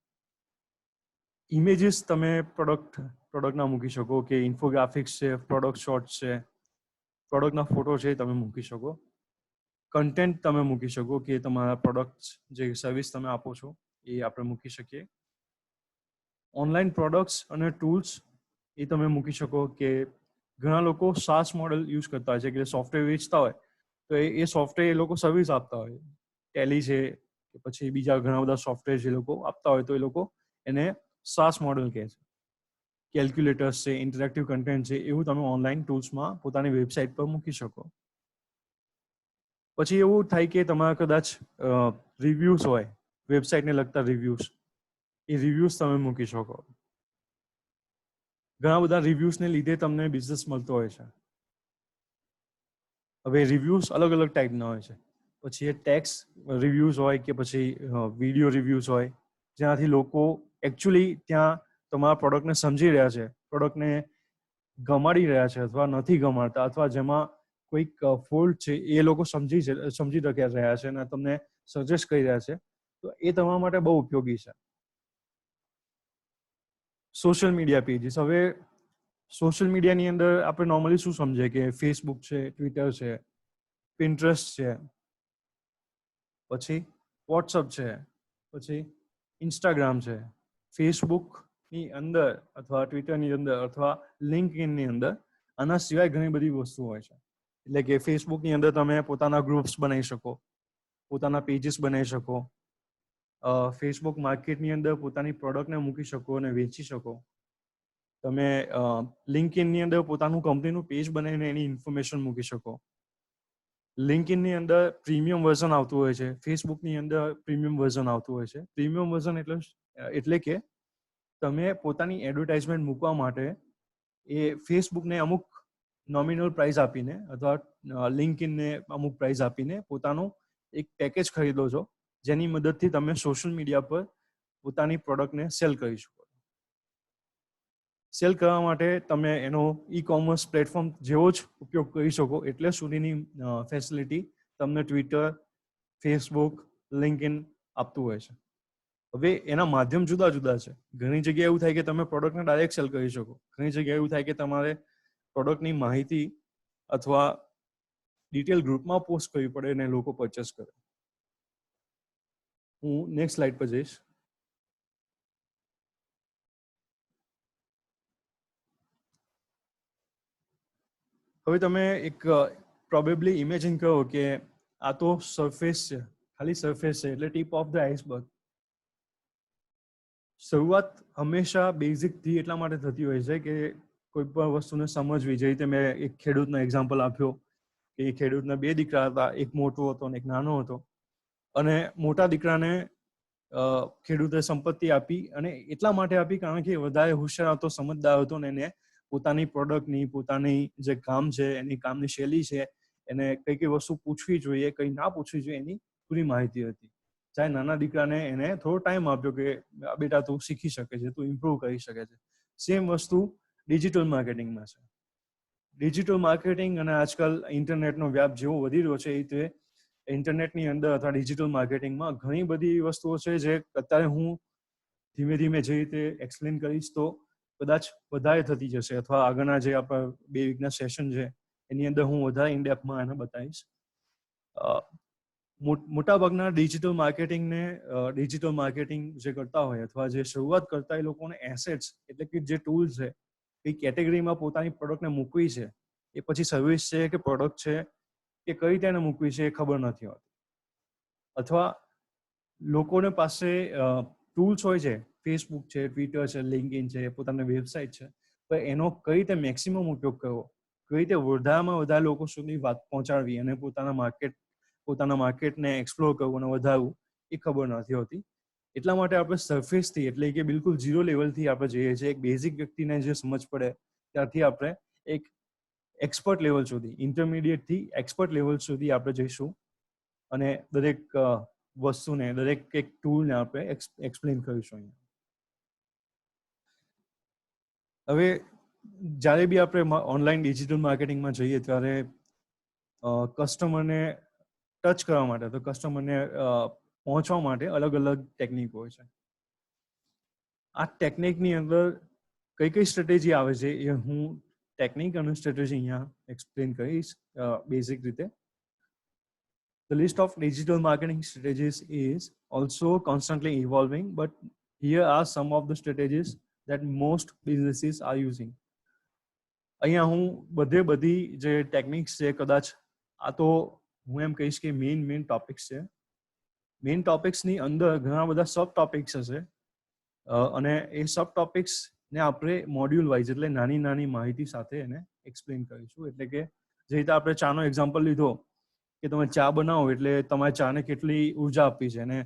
ઇમેજીસ તમે પ્રોડક્ટના મૂકી શકો, કે ઇન્ફોગ્રાફિક્સ છે, પ્રોડક્ટ શોર્ટ્સ છે, પ્રોડક્ટના ફોટો છે તમે મૂકી શકો. કન્ટેન્ટ તમે મૂકી શકો કે તમારા પ્રોડક્ટ્સ જે સર્વિસ તમે આપો છો એ આપણે મૂકી શકીએ. ઓનલાઈન પ્રોડક્ટ્સ અને ટૂલ્સ એ તમે મૂકી શકો, કે ઘણા લોકો SaaS મોડેલ યુઝ કરતા હોય છે કે સોફ્ટવેર વેચતા હોય તો એ સોફ્ટવેર એ લોકો સર્વિસ આપતા હોય. ટેલી છે કે પછી બીજા ઘણા બધા સોફ્ટવેર જે લોકો આપતા હોય તો એ લોકો એને SaaS મોડેલ કહે છે. કેલ્ક્યુલેટર્સ છે, ઇન્ટરેક્ટિવ કન્ટેન્ટ છે, એવું તમે ઓનલાઈન ટૂલ્સમાં પોતાની વેબસાઇટ પર મૂકી શકો. પછી એવું થાય કે તમારા કદાચ રિવ્યૂઝ હોય, વેબસાઇટને લગતા રિવ્યૂઝ, એ રિવ્યૂઝ તમે મૂકી શકો. ઘણા બધા રિવ્યૂઝને લીધે તમને બિઝનેસ મળતો હોય છે. હવે રિવ્યૂઝ અલગ અલગ ટાઈપના હોય છે. પછી એ ટેક્સ્ટ રિવ્યૂઝ હોય કે પછી વિડીયો રિવ્યૂઝ હોય, જેનાથી લોકો એકચ્યુઅલી ત્યાં તમારા પ્રોડક્ટને સમજી રહ્યા છે, પ્રોડક્ટને ગમાડી રહ્યા છે અથવા નથી ગમાડતા, અથવા જેમાં કોઈક ફોલ્ટ છે એ લોકો સમજી રહ્યા છે અને તમને સજેસ્ટ કરી રહ્યા છે, તો એ તમારા માટે બહુ ઉપયોગી છે. Social media pages. હવે સોશિયલ મીડિયાની અંદર આપણે નોર્મલી શું સમજીએ કે ફેસબુક છે, ટ્વિટર છે, પિન્ટરેસ્ટ છે, પછી વોટ્સઅપ છે, પછી ઇન્સ્ટાગ્રામ છે. ફેસબુકની અંદર અથવા ટ્વિટરની અંદર અથવા લિંક્ડઇનની અંદર આના સિવાય ઘણી બધી વસ્તુ હોય છે. એટલે કે ફેસબુકની અંદર તમે પોતાના ગ્રુપ્સ બનાવી શકો, પોતાના પેજીસ બનાવી શકો, ફેસબુક માર્કેટની અંદર પોતાની પ્રોડક્ટને મૂકી શકો અને વેચી શકો. તમે લિંક્ડઇનની અંદર પોતાનું કંપનીનું પેજ બનાવીને એની ઇન્ફોર્મેશન મૂકી શકો. લિંક્ડઇનની અંદર પ્રીમિયમ વર્ઝન આવતું હોય છે, ફેસબુકની અંદર પ્રીમિયમ વર્ઝન આવતું હોય છે. પ્રીમિયમ વર્ઝન એટલે કે તમે પોતાની એડવર્ટાઇઝમેન્ટ મૂકવા માટે એ ફેસબુકને અમુક નોમિનલ પ્રાઇસ આપીને અથવા લિંક્ડઇનને અમુક પ્રાઇસ આપીને પોતાનું એક પેકેજ ખરીદો છો, જેની મદદથી તમે સોશિયલ મીડિયા પર પોતાની પ્રોડક્ટને સેલ કરી શકો. સેલ કરવા માટે તમે એનો ઈ-કોમર્સ પ્લેટફોર્મ જેવો જ ઉપયોગ કરી શકો, એટલે સુધીની ફેસિલિટી તમને ટ્વિટર, ફેસબુક, લિંક્ડઇન આપતું હોય છે. હવે એના માધ્યમ જુદા જુદા છે. ઘણી જગ્યાએ એવું થાય કે તમે પ્રોડક્ટને ડાયરેક્ટ સેલ કરી શકો, ઘણી જગ્યાએ એવું થાય કે તમારે પ્રોડક્ટની માહિતી અથવા ડિટેલ ગ્રુપમાં પોસ્ટ કરવી પડે અને લોકો પરચેસ કરે. હું નેક્સ્ટ સ્લાઇડ પર જઈશ. હવે તમે એક પ્રોબેબલી ઇમેજિન કરો કે આ તો સરફેસ છે, ખાલી સરફેસ છે, એટલે ટીપ ઓફ ધ આઈસબર્ગ. શરૂઆત હંમેશા બેઝિકથી એટલા માટે થતી હોય છે કે કોઈ પણ વસ્તુને સમજવી. જે રીતે મેં એક ખેડૂતનો એક્ઝામ્પલ આપ્યો કે એ ખેડૂતના 2 દીકરા હતા, એક મોટો હતો અને એક નાનો હતો. અને મોટા દીકરાને ખેડૂતે સંપત્તિ આપી, અને એટલા માટે આપી કારણ કે વધારે હોશિયાર હતો, સમજદાર હતો, ને એને પોતાની પ્રોડક્ટની, પોતાની જે કામ છે એની કામની શૈલી છે, એને કઈ કઈ વસ્તુ પૂછવી જોઈએ, કઈ ના પૂછવી જોઈએ, એની પૂરી માહિતી હતી. ચાહે નાના દીકરાને એને થોડો ટાઈમ આપ્યો કે બેટા તું શીખી શકે છે, તું ઇમ્પ્રુવ કરી શકે છે. સેમ વસ્તુ ડિજિટલ માર્કેટિંગમાં છે. ડિજિટલ માર્કેટિંગ અને આજકાલ ઇન્ટરનેટનો વ્યાપ જેવો વધી રહ્યો છે એ રીતે ઇન્ટરનેટની અંદર અથવા ડિજિટલ માર્કેટિંગમાં ઘણી બધી એવી વસ્તુઓ છે જે અત્યારે હું ધીમે ધીમે જે રીતે એક્સપ્લેન કરીશ તો કદાચ વધારે થતી જશે, અથવા આગળના જે આપણા 2 વીકના સેશન છે એની અંદર હું વધારે ઇનડેપ્થમાં એને બતાવીશ. મોટાભાગના ડિજિટલ માર્કેટિંગ જે કરતા હોય અથવા જે શરૂઆત કરતા એ લોકોને એસેટ્સ એટલે કે જે ટૂલ્સ છે એ કેટેગરીમાં પોતાની પ્રોડક્ટને મૂકવી છે, એ પછી સર્વિસ છે કે પ્રોડક્ટ છે કે કઈ રીતે એને મૂકવી છે એ ખબર નથી હોતી. અથવા લોકોને પાસે ટૂલ્સ હોય છે, ફેસબુક છે, ટ્વિટર છે, લિંક્ડઇન છે, પોતાની વેબસાઇટ છે, પણ એનો કઈ રીતે મેક્સિમમ ઉપયોગ કરવો, કઈ રીતે વધારેમાં વધારે લોકો સુધી વાત પહોંચાડવી અને પોતાના માર્કેટને એક્સપ્લોર કરવું અને વધારવું એ ખબર નથી હોતી. એટલા માટે આપણે સરફેસથી એટલે કે બિલકુલ 0 લેવલથી આપણે જઈએ છીએ. એક બેઝિક વ્યક્તિને જે સમજ પડે ત્યારથી આપણે એક એક્સપર્ટ લેવલ સુધી, ઇન્ટરમીડિયેટથી એક્સપર્ટ લેવલ સુધી આપણે જઈશું અને દરેક વસ્તુને, દરેક એક ટૂલને આપણે એક્સપ્લેન કરીશું. હવે જ્યારે બી આપણે ઓનલાઈન ડિજિટલ માર્કેટિંગમાં જઈએ ત્યારે કસ્ટમરને ટચ કરવા માટે, તો કસ્ટમરને પહોંચવા માટે અલગ અલગ ટેકનિક હોય છે. આ ટેકનિકની અંદર કઈ કઈ સ્ટ્રેટેજી આવે છે એ હું ટેકનિક અને સ્ટ્રેટેજી અહીંયા એક્સપ્લેન કરીશ બેઝિક રીતે. The list of digital marketing strategies is also constantly evolving, but here are some of the strategies that most businesses are using. અહીંયા હું બધી જે ટેકનિક્સ છે, કદાચ આ તો હું એમ કહીશ કે મેઇન ટોપિક્સ છે. મેઇન ટોપિક્સની અંદર ઘણા બધા સબ ટોપિક્સ હશે અને એ સબ ટોપિક્સને આપણે મોડ્યુલ વાઇઝ એટલે નાની માહિતી સાથે એને એક્સપ્લેન કરીશું. એટલે કે જે રીતે આપણે ચાનો એક્ઝામ્પલ લીધો કે તમે ચા બનાવો એટલે તમારે ચાને કેટલી ઉર્જા આપવી છે અને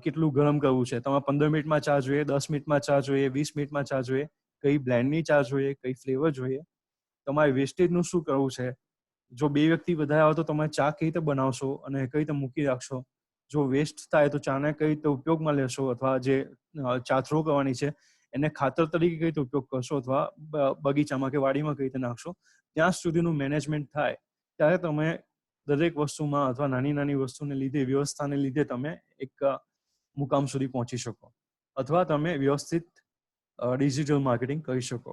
કેટલું ગરમ કરવું છે. તમારે 15 મિનિટમાં ચા જોઈએ, 10 મિનિટમાં ચા જોઈએ, 20 મિનિટમાં ચા જોઈએ, કઈ બ્લેન્ડની ચા જોઈએ, કઈ ફ્લેવર જોઈએ, તમારે વેસ્ટેજનું શું કરવું છે. જો 2 વ્યક્તિ વધારે આવે તો તમે ચા કઈ રીતે બનાવશો અને કઈ રીતે મૂકી રાખશો. જો વેસ્ટ થાય તો ચાને કઈ રીતે ઉપયોગમાં લેશો, અથવા જે ચા થ્રો કરવાની છે એને ખાતર તરીકે કઈ રીતે ઉપયોગ કરશો, અથવા બગીચામાં કે વાડીમાં કઈ રીતે નાખશો. ત્યાં સુધીનું મેનેજમેન્ટ થાય ત્યારે તમે દરેક વસ્તુમાં અથવા નાની વસ્તુને લીધે, વ્યવસ્થાને લીધે તમે એક મુકામ સુધી પહોંચી શકો અથવા તમે વ્યવસ્થિત ડિજિટલ માર્કેટિંગ કરી શકો.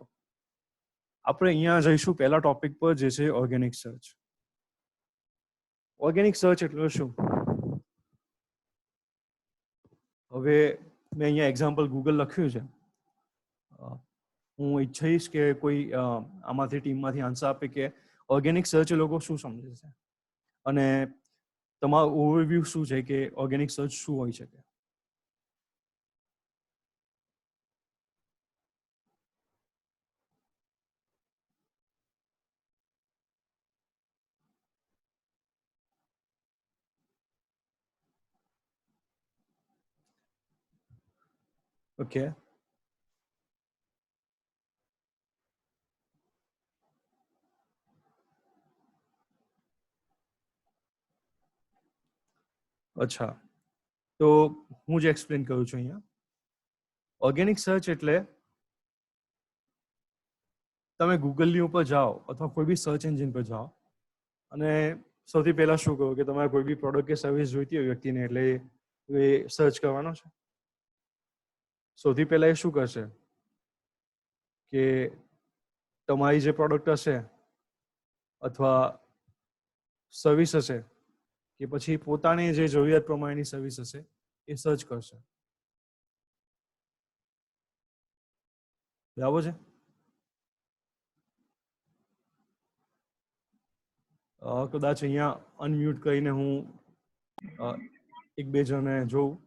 આપણે અહીંયા જઈશું પહેલા ટોપિક પર, જે છે ઓર્ગેનિક સર્ચ. ઓર્ગેનિક સર્ચ એટલે શું? હવે મેં અહીંયા એક્ઝામ્પલ ગૂગલ લખ્યું છે. હું ઈચ્છીશ કે કોઈ આમાંથી ટીમમાંથી આન્સર આપે કે ઓર્ગેનિક સર્ચ એ લોકો શું સમજે છે અને તમારું ઓવરવ્યૂ શું છે કે ઓર્ગેનિક સર્ચ શું હોઈ શકે. ઓકે, અચ્છા, તો હું જે એક્સપ્લેન કરું છું અહીંયા, ઓર્ગેનિક સર્ચ એટલે તમે ગૂગલની ઉપર જાઓ અથવા કોઈ બી સર્ચ એન્જિન પર જાઓ અને સૌથી પહેલા શું કહો કે તમારે કોઈ બી પ્રોડક્ટ કે સર્વિસ જોઈતી હોય વ્યક્તિને, એટલે એ સર્ચ કરવાનો છે. સૌથી પહેલા એ શું કરશે કે તમારી જે પ્રોડક્ટ હશે અથવા સર્વિસ હશે કે પછી પોતાની જે જરૂરિયાત પ્રમાણેની સર્વિસ હશે એ સર્ચ કરશે. બરાબર છે? કદાચ અહીંયા અનમ્યુટ કરીને હું એક બે જણને જોઉં.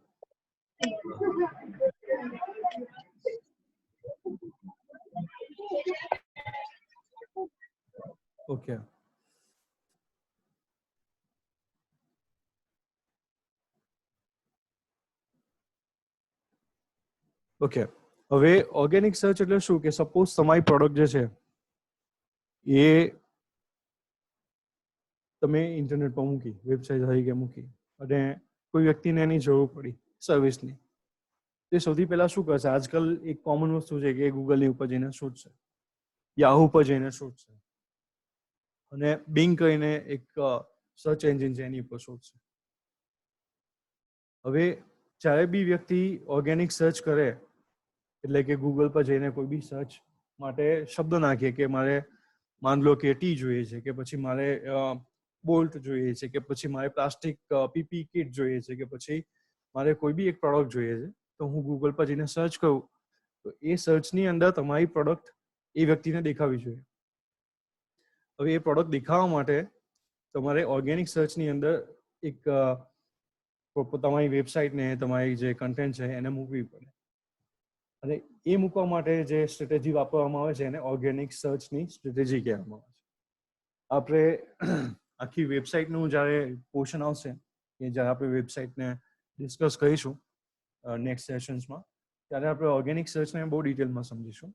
Okay, okay. હવે ઓર્ગેનિક સર્ચ એટલે શું કે સપોઝ તમારી પ્રોડક્ટ જે છે એ તમે ઇન્ટરનેટ પર મૂકી, વેબસાઇટ તરીકે મૂકી, અને કોઈ વ્યક્તિને એની જરૂર પડી સર્વિસની, તે સૌથી પહેલા શું કરશે? આજકાલ એક કોમન વસ્તુ છે કે ગૂગલની ઉપર જઈને શોધશે, યાહુ પર જઈને શોધશે, અને બિંગ કરીને એક સર્ચ એન્જિન છે એની ઉપર શોધશે. હવે જ્યારે બી વ્યક્તિ ઓર્ગેનિક સર્ચ કરે એટલે કે ગૂગલ પર જઈને કોઈ બી સર્ચ માટે શબ્દ નાખીએ કે મારે માન લો કે ટી જોઈએ છે, કે પછી મારે બોલ્ટ જોઈએ છે, કે પછી મારે પ્લાસ્ટિક પીપી કિટ જોઈએ છે, કે પછી મારે કોઈ બી એક પ્રોડક્ટ જોઈએ છે, તો હું ગૂગલ પર જઈને સર્ચ કરું તો એ સર્ચની અંદર તમારી પ્રોડક્ટ એ વ્યક્તિને દેખાવી જોઈએ. હવે એ પ્રોડક્ટ દેખાવા માટે તમારે ઓર્ગેનિક સર્ચની અંદર એક તમારી વેબસાઇટને, તમારી જે કન્ટેન્ટ છે એને મૂકવી પડે. અને એ મૂકવા માટે જે સ્ટ્રેટેજી વાપરવામાં આવે છે એને ઓર્ગેનિક સર્ચની સ્ટ્રેટેજી કહેવામાં આવે છે. આપણે આખી વેબસાઇટનું જ્યારે પોર્શન આવશે કે જ્યારે આપણે વેબસાઇટને ડિસ્કસ કરીશું નેક્સ્ટ સેશન્સમાં, ત્યારે આપણે ઓર્ગેનિક સર્ચને બહુ ડિટેલમાં સમજીશું.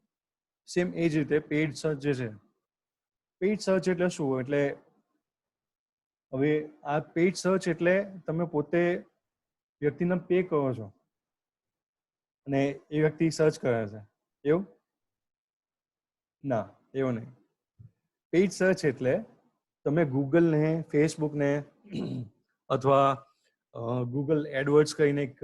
સેમ એ જ રીતે પેઇડ સર્ચ જે છે, પેઇડ સર્ચ એટલે શું? એટલે હવે આ પેઇડ સર્ચ એટલે તમે પોતે વ્યક્તિને પે કરો છો અને એ વ્યક્તિ સર્ચ કરે છે, એવું ના, એવું નહીં. પેઇડ સર્ચ એટલે તમે ગૂગલને, ફેસબુકને અથવા ગૂગલ એડવર્ડ્સ કરીને એક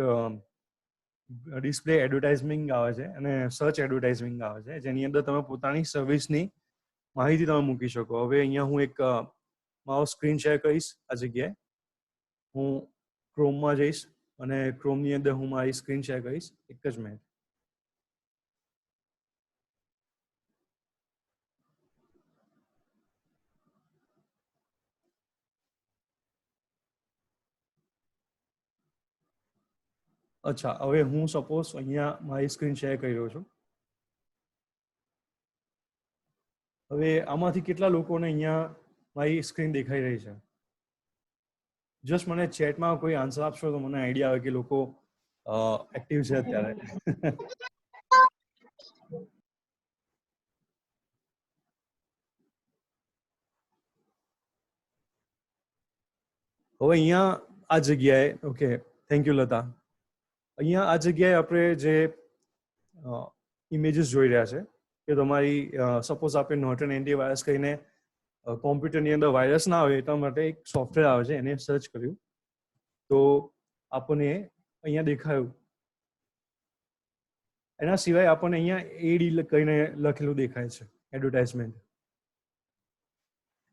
ડિસ્પ્લે એડવર્ટાઇઝિંગ આવે છે અને સર્ચ એડવર્ટાઇઝિંગ આવે છે, જેની અંદર તમે પોતાની સર્વિસની માહિતી તમે મૂકી શકો. હવે અહીંયા હું એક મારો સ્ક્રીન શેર કરીશ. આ જગ્યાએ હું ક્રોમમાં જઈશ અને ક્રોમની અંદર હું મારી સ્ક્રીન શેર કરીશ. એક જ મિનિટ. અચ્છા, હવે હું સપોઝ અહીંયા મારી સ્ક્રીન શેર કરી રહ્યો છું. હવે આમાંથી કેટલા લોકોને અહીંયા મારી સ્ક્રીન દેખાઈ રહી છે? જસ્ટ મને ચેટમાં કોઈ આન્સર આપશો તો મને આઈડિયા આવે કે લોકો એક્ટિવ છે અત્યારે. હવે અહીંયા આ જગ્યાએ, ઓકે, થેન્ક યુ લતા. અહીંયા આ જગ્યાએ આપણે જે ઇમેજીસ જોઈ રહ્યા છે કે તમારી સપોઝ આપણે નોર્ટન એન્ટીવાયરસ કહીને કોમ્પ્યુટરની અંદર વાયરસ ના આવે એટલા માટે એક સોફ્ટવેર આવે છે, એને સર્ચ કર્યું તો આપણને અહીંયા દેખાયું. એના સિવાય આપણને અહીંયા એડી કહીને લખેલું દેખાય છે, એડવર્ટાઇઝમેન્ટ.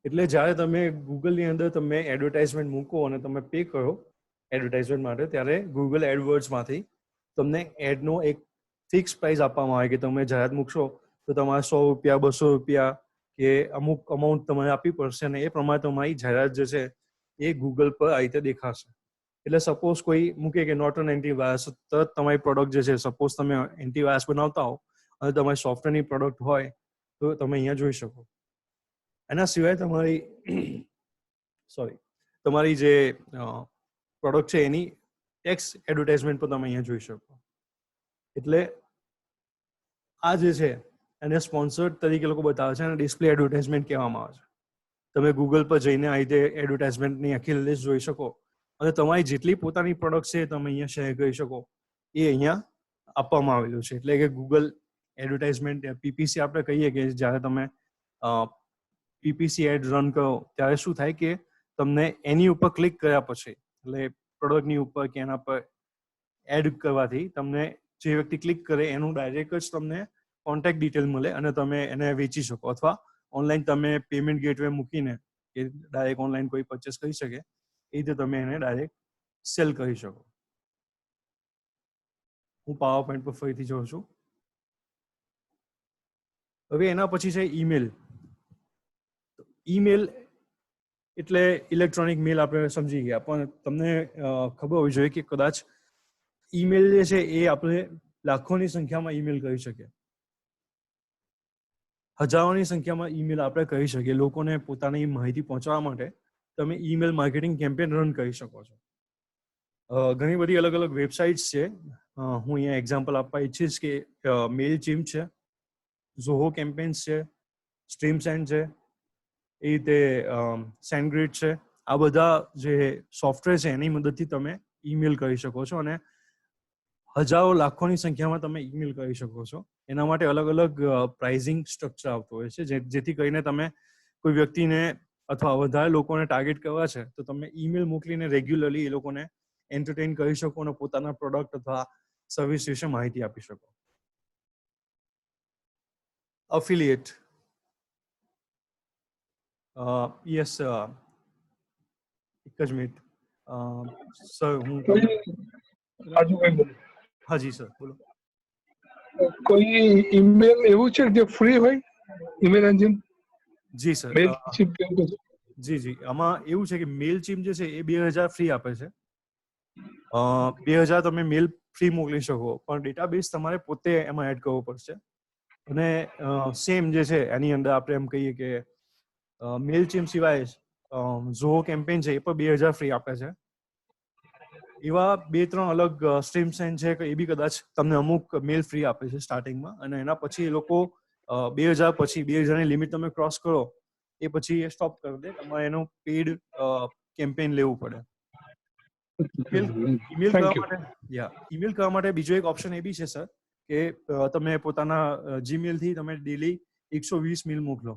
એટલે જ્યારે તમે ગૂગલની અંદર તમે એડવર્ટાઇઝમેન્ટ મૂકો અને તમે પે કરો એડવર્ટાઇઝમેન્ટ માટે, ત્યારે ગૂગલ એડવર્ડ્સમાંથી તમને એડનો એક ફિક્સ પ્રાઇસ આપવામાં આવે કે તમે જાહેરાત મૂકશો તો તમારે 100 રૂપિયા, 200 રૂપિયા કે અમુક અમાઉન્ટ તમારે આપવી પડશે, અને એ પ્રમાણે તમારી જાહેરાત જે છે એ ગૂગલ પર આ રીતે દેખાશે. એટલે સપોઝ કોઈ મૂકે કે નોર્ટન એન્ટીવાયરસ, તરત તમારી પ્રોડક્ટ જે છે, સપોઝ તમે એન્ટીવાયરસ બનાવતા હો અને તમારી સોફ્ટવેરની પ્રોડક્ટ હોય તો તમે અહીંયા જોઈ શકો. એના સિવાય તમારી જે પ્રોડક્ટ છે એની ટેક્સ એડવર્ટાઇઝમેન્ટ પણ તમે અહીંયા જોઈ શકો. એટલે આ જે છે એને સ્પોન્સર્ડ તરીકે લોકો બતાવે છે અને ડિસ્પ્લે એડવર્ટાઇઝમેન્ટ કહેવામાં આવે છે. તમે ગૂગલ પર જઈને આ રીતે એડવર્ટાઇઝમેન્ટની આખી લિસ્ટ જોઈ શકો અને તમારી જેટલી પોતાની પ્રોડક્ટ છે તમે અહીંયા શેર કરી શકો, એ અહીંયા આપવામાં આવેલું છે. એટલે કે ગૂગલ એડવર્ટાઇઝમેન્ટ, પીપીસી આપણે કહીએ કે જ્યારે તમે પીપીસી એડ રન કરો ત્યારે શું થાય કે તમને એની ઉપર ક્લિક કર્યા પછી, એટલે પ્રોડક્ટની ઉપર કે એના પર એડ કરવાથી તમને જે વ્યક્તિ ક્લિક કરે એનું ડાયરેક્ટ જ તમને કોન્ટેક્ટ ડિટેલ મળે અને તમે એને વેચી શકો, અથવા ઓનલાઈન તમે પેમેન્ટ ગેટવે મૂકીને કે ડાયરેક્ટ ઓનલાઈન કોઈ પરચેસ કરી શકે એ રીતે તમે એને ડાયરેક્ટ સેલ કરી શકો. હું પાવર પોઈન્ટ પર ફરીથી જોઉં છું. હવે એના પછી છે ઈમેલ. ઈમેલ એટલે ઇલેક્ટ્રોનિક મેલ આપણે સમજી ગયા, પણ તમને ખબર હોવી જોઈએ કે કદાચ ઈમેલ જે છે એ આપણે લાખોની સંખ્યામાં ઈમેલ કરી શકીએ, હજારોની સંખ્યામાં ઈમેલ આપણે કરી શકીએ. લોકોને પોતાની માહિતી પહોંચાડવા માટે તમે ઈમેલ માર્કેટિંગ કેમ્પેન રન કરી શકો છો. ઘણી બધી અલગ અલગ વેબસાઇટ્સ છે. હું અહીંયા એક્ઝામ્પલ આપવા ઈચ્છીશ કે મેલ ચીમ છે, ઝોહો કેમ્પેન્સ છે, સ્ટ્રીમસેન્ડ છે, એ રીતે સેન્ડગ્રીડ છે. આ બધા જે સોફ્ટવેર છે એની મદદથી તમે ઈમેલ કરી શકો છો અને હજારો લાખોની સંખ્યામાં તમે ઈમેલ કરી શકો છો. એના માટે અલગ અલગ પ્રાઇઝિંગ સ્ટ્રક્ચર આવતો હોય છે, જેથી કરીને તમે કોઈ વ્યક્તિને અથવા વધારે લોકોને ટાર્ગેટ કરવા છે તો તમે ઈમેલ મોકલીને રેગ્યુલરલી એ લોકોને એન્ટરટેન કરી શકો અને પોતાના પ્રોડક્ટ અથવા સર્વિસ વિશે માહિતી આપી શકો. અફિલિએટ, યસ, એક જ મિનિટ સર, હું રાજુભાઈ બોલું. હાજી સર બોલો. કોઈ ઈમેલ એવું છે જે ફ્રી હોય, ઈમેલ એન્જિન જી સર, મેલ ચીપ કેવું છે? જી, આમાં એવું છે કે મેલ ચીમ જે છે એ 2000 ફ્રી આપે છે. 2000 તમે મેલ ફ્રી મોકલી શકો, પણ ડેટાબેઝ તમારે પોતે એમાં એડ કરવો પડશે. અને સેમ જે છે એની અંદર આપણે એમ કહીએ કે મેલ ચીમ સિવાય ઝોહો કેમ્પેન છે એ પણ 2000 ફ્રી આપે છે. એવા 2-3 અલગ સ્ટ્રીમ્સ છે કે એ બી કદાચ તમને અમુક મેલ ફ્રી આપે છે સ્ટાર્ટિંગમાં, અને એના પછી એ લોકો 2000 પછી 2000ની લિમિટ તમે ક્રોસ કરો એ પછી એ સ્ટોપ કરી દે. તમારે એનું પેઇડ કેમ્પેન લેવું પડે. ઈમેલ કરવા માટે બીજો એક ઓપ્શન એ બી છે સર કે તમે પોતાના જીમેલ થી તમે ડેલી 120 મેલ મોકલો.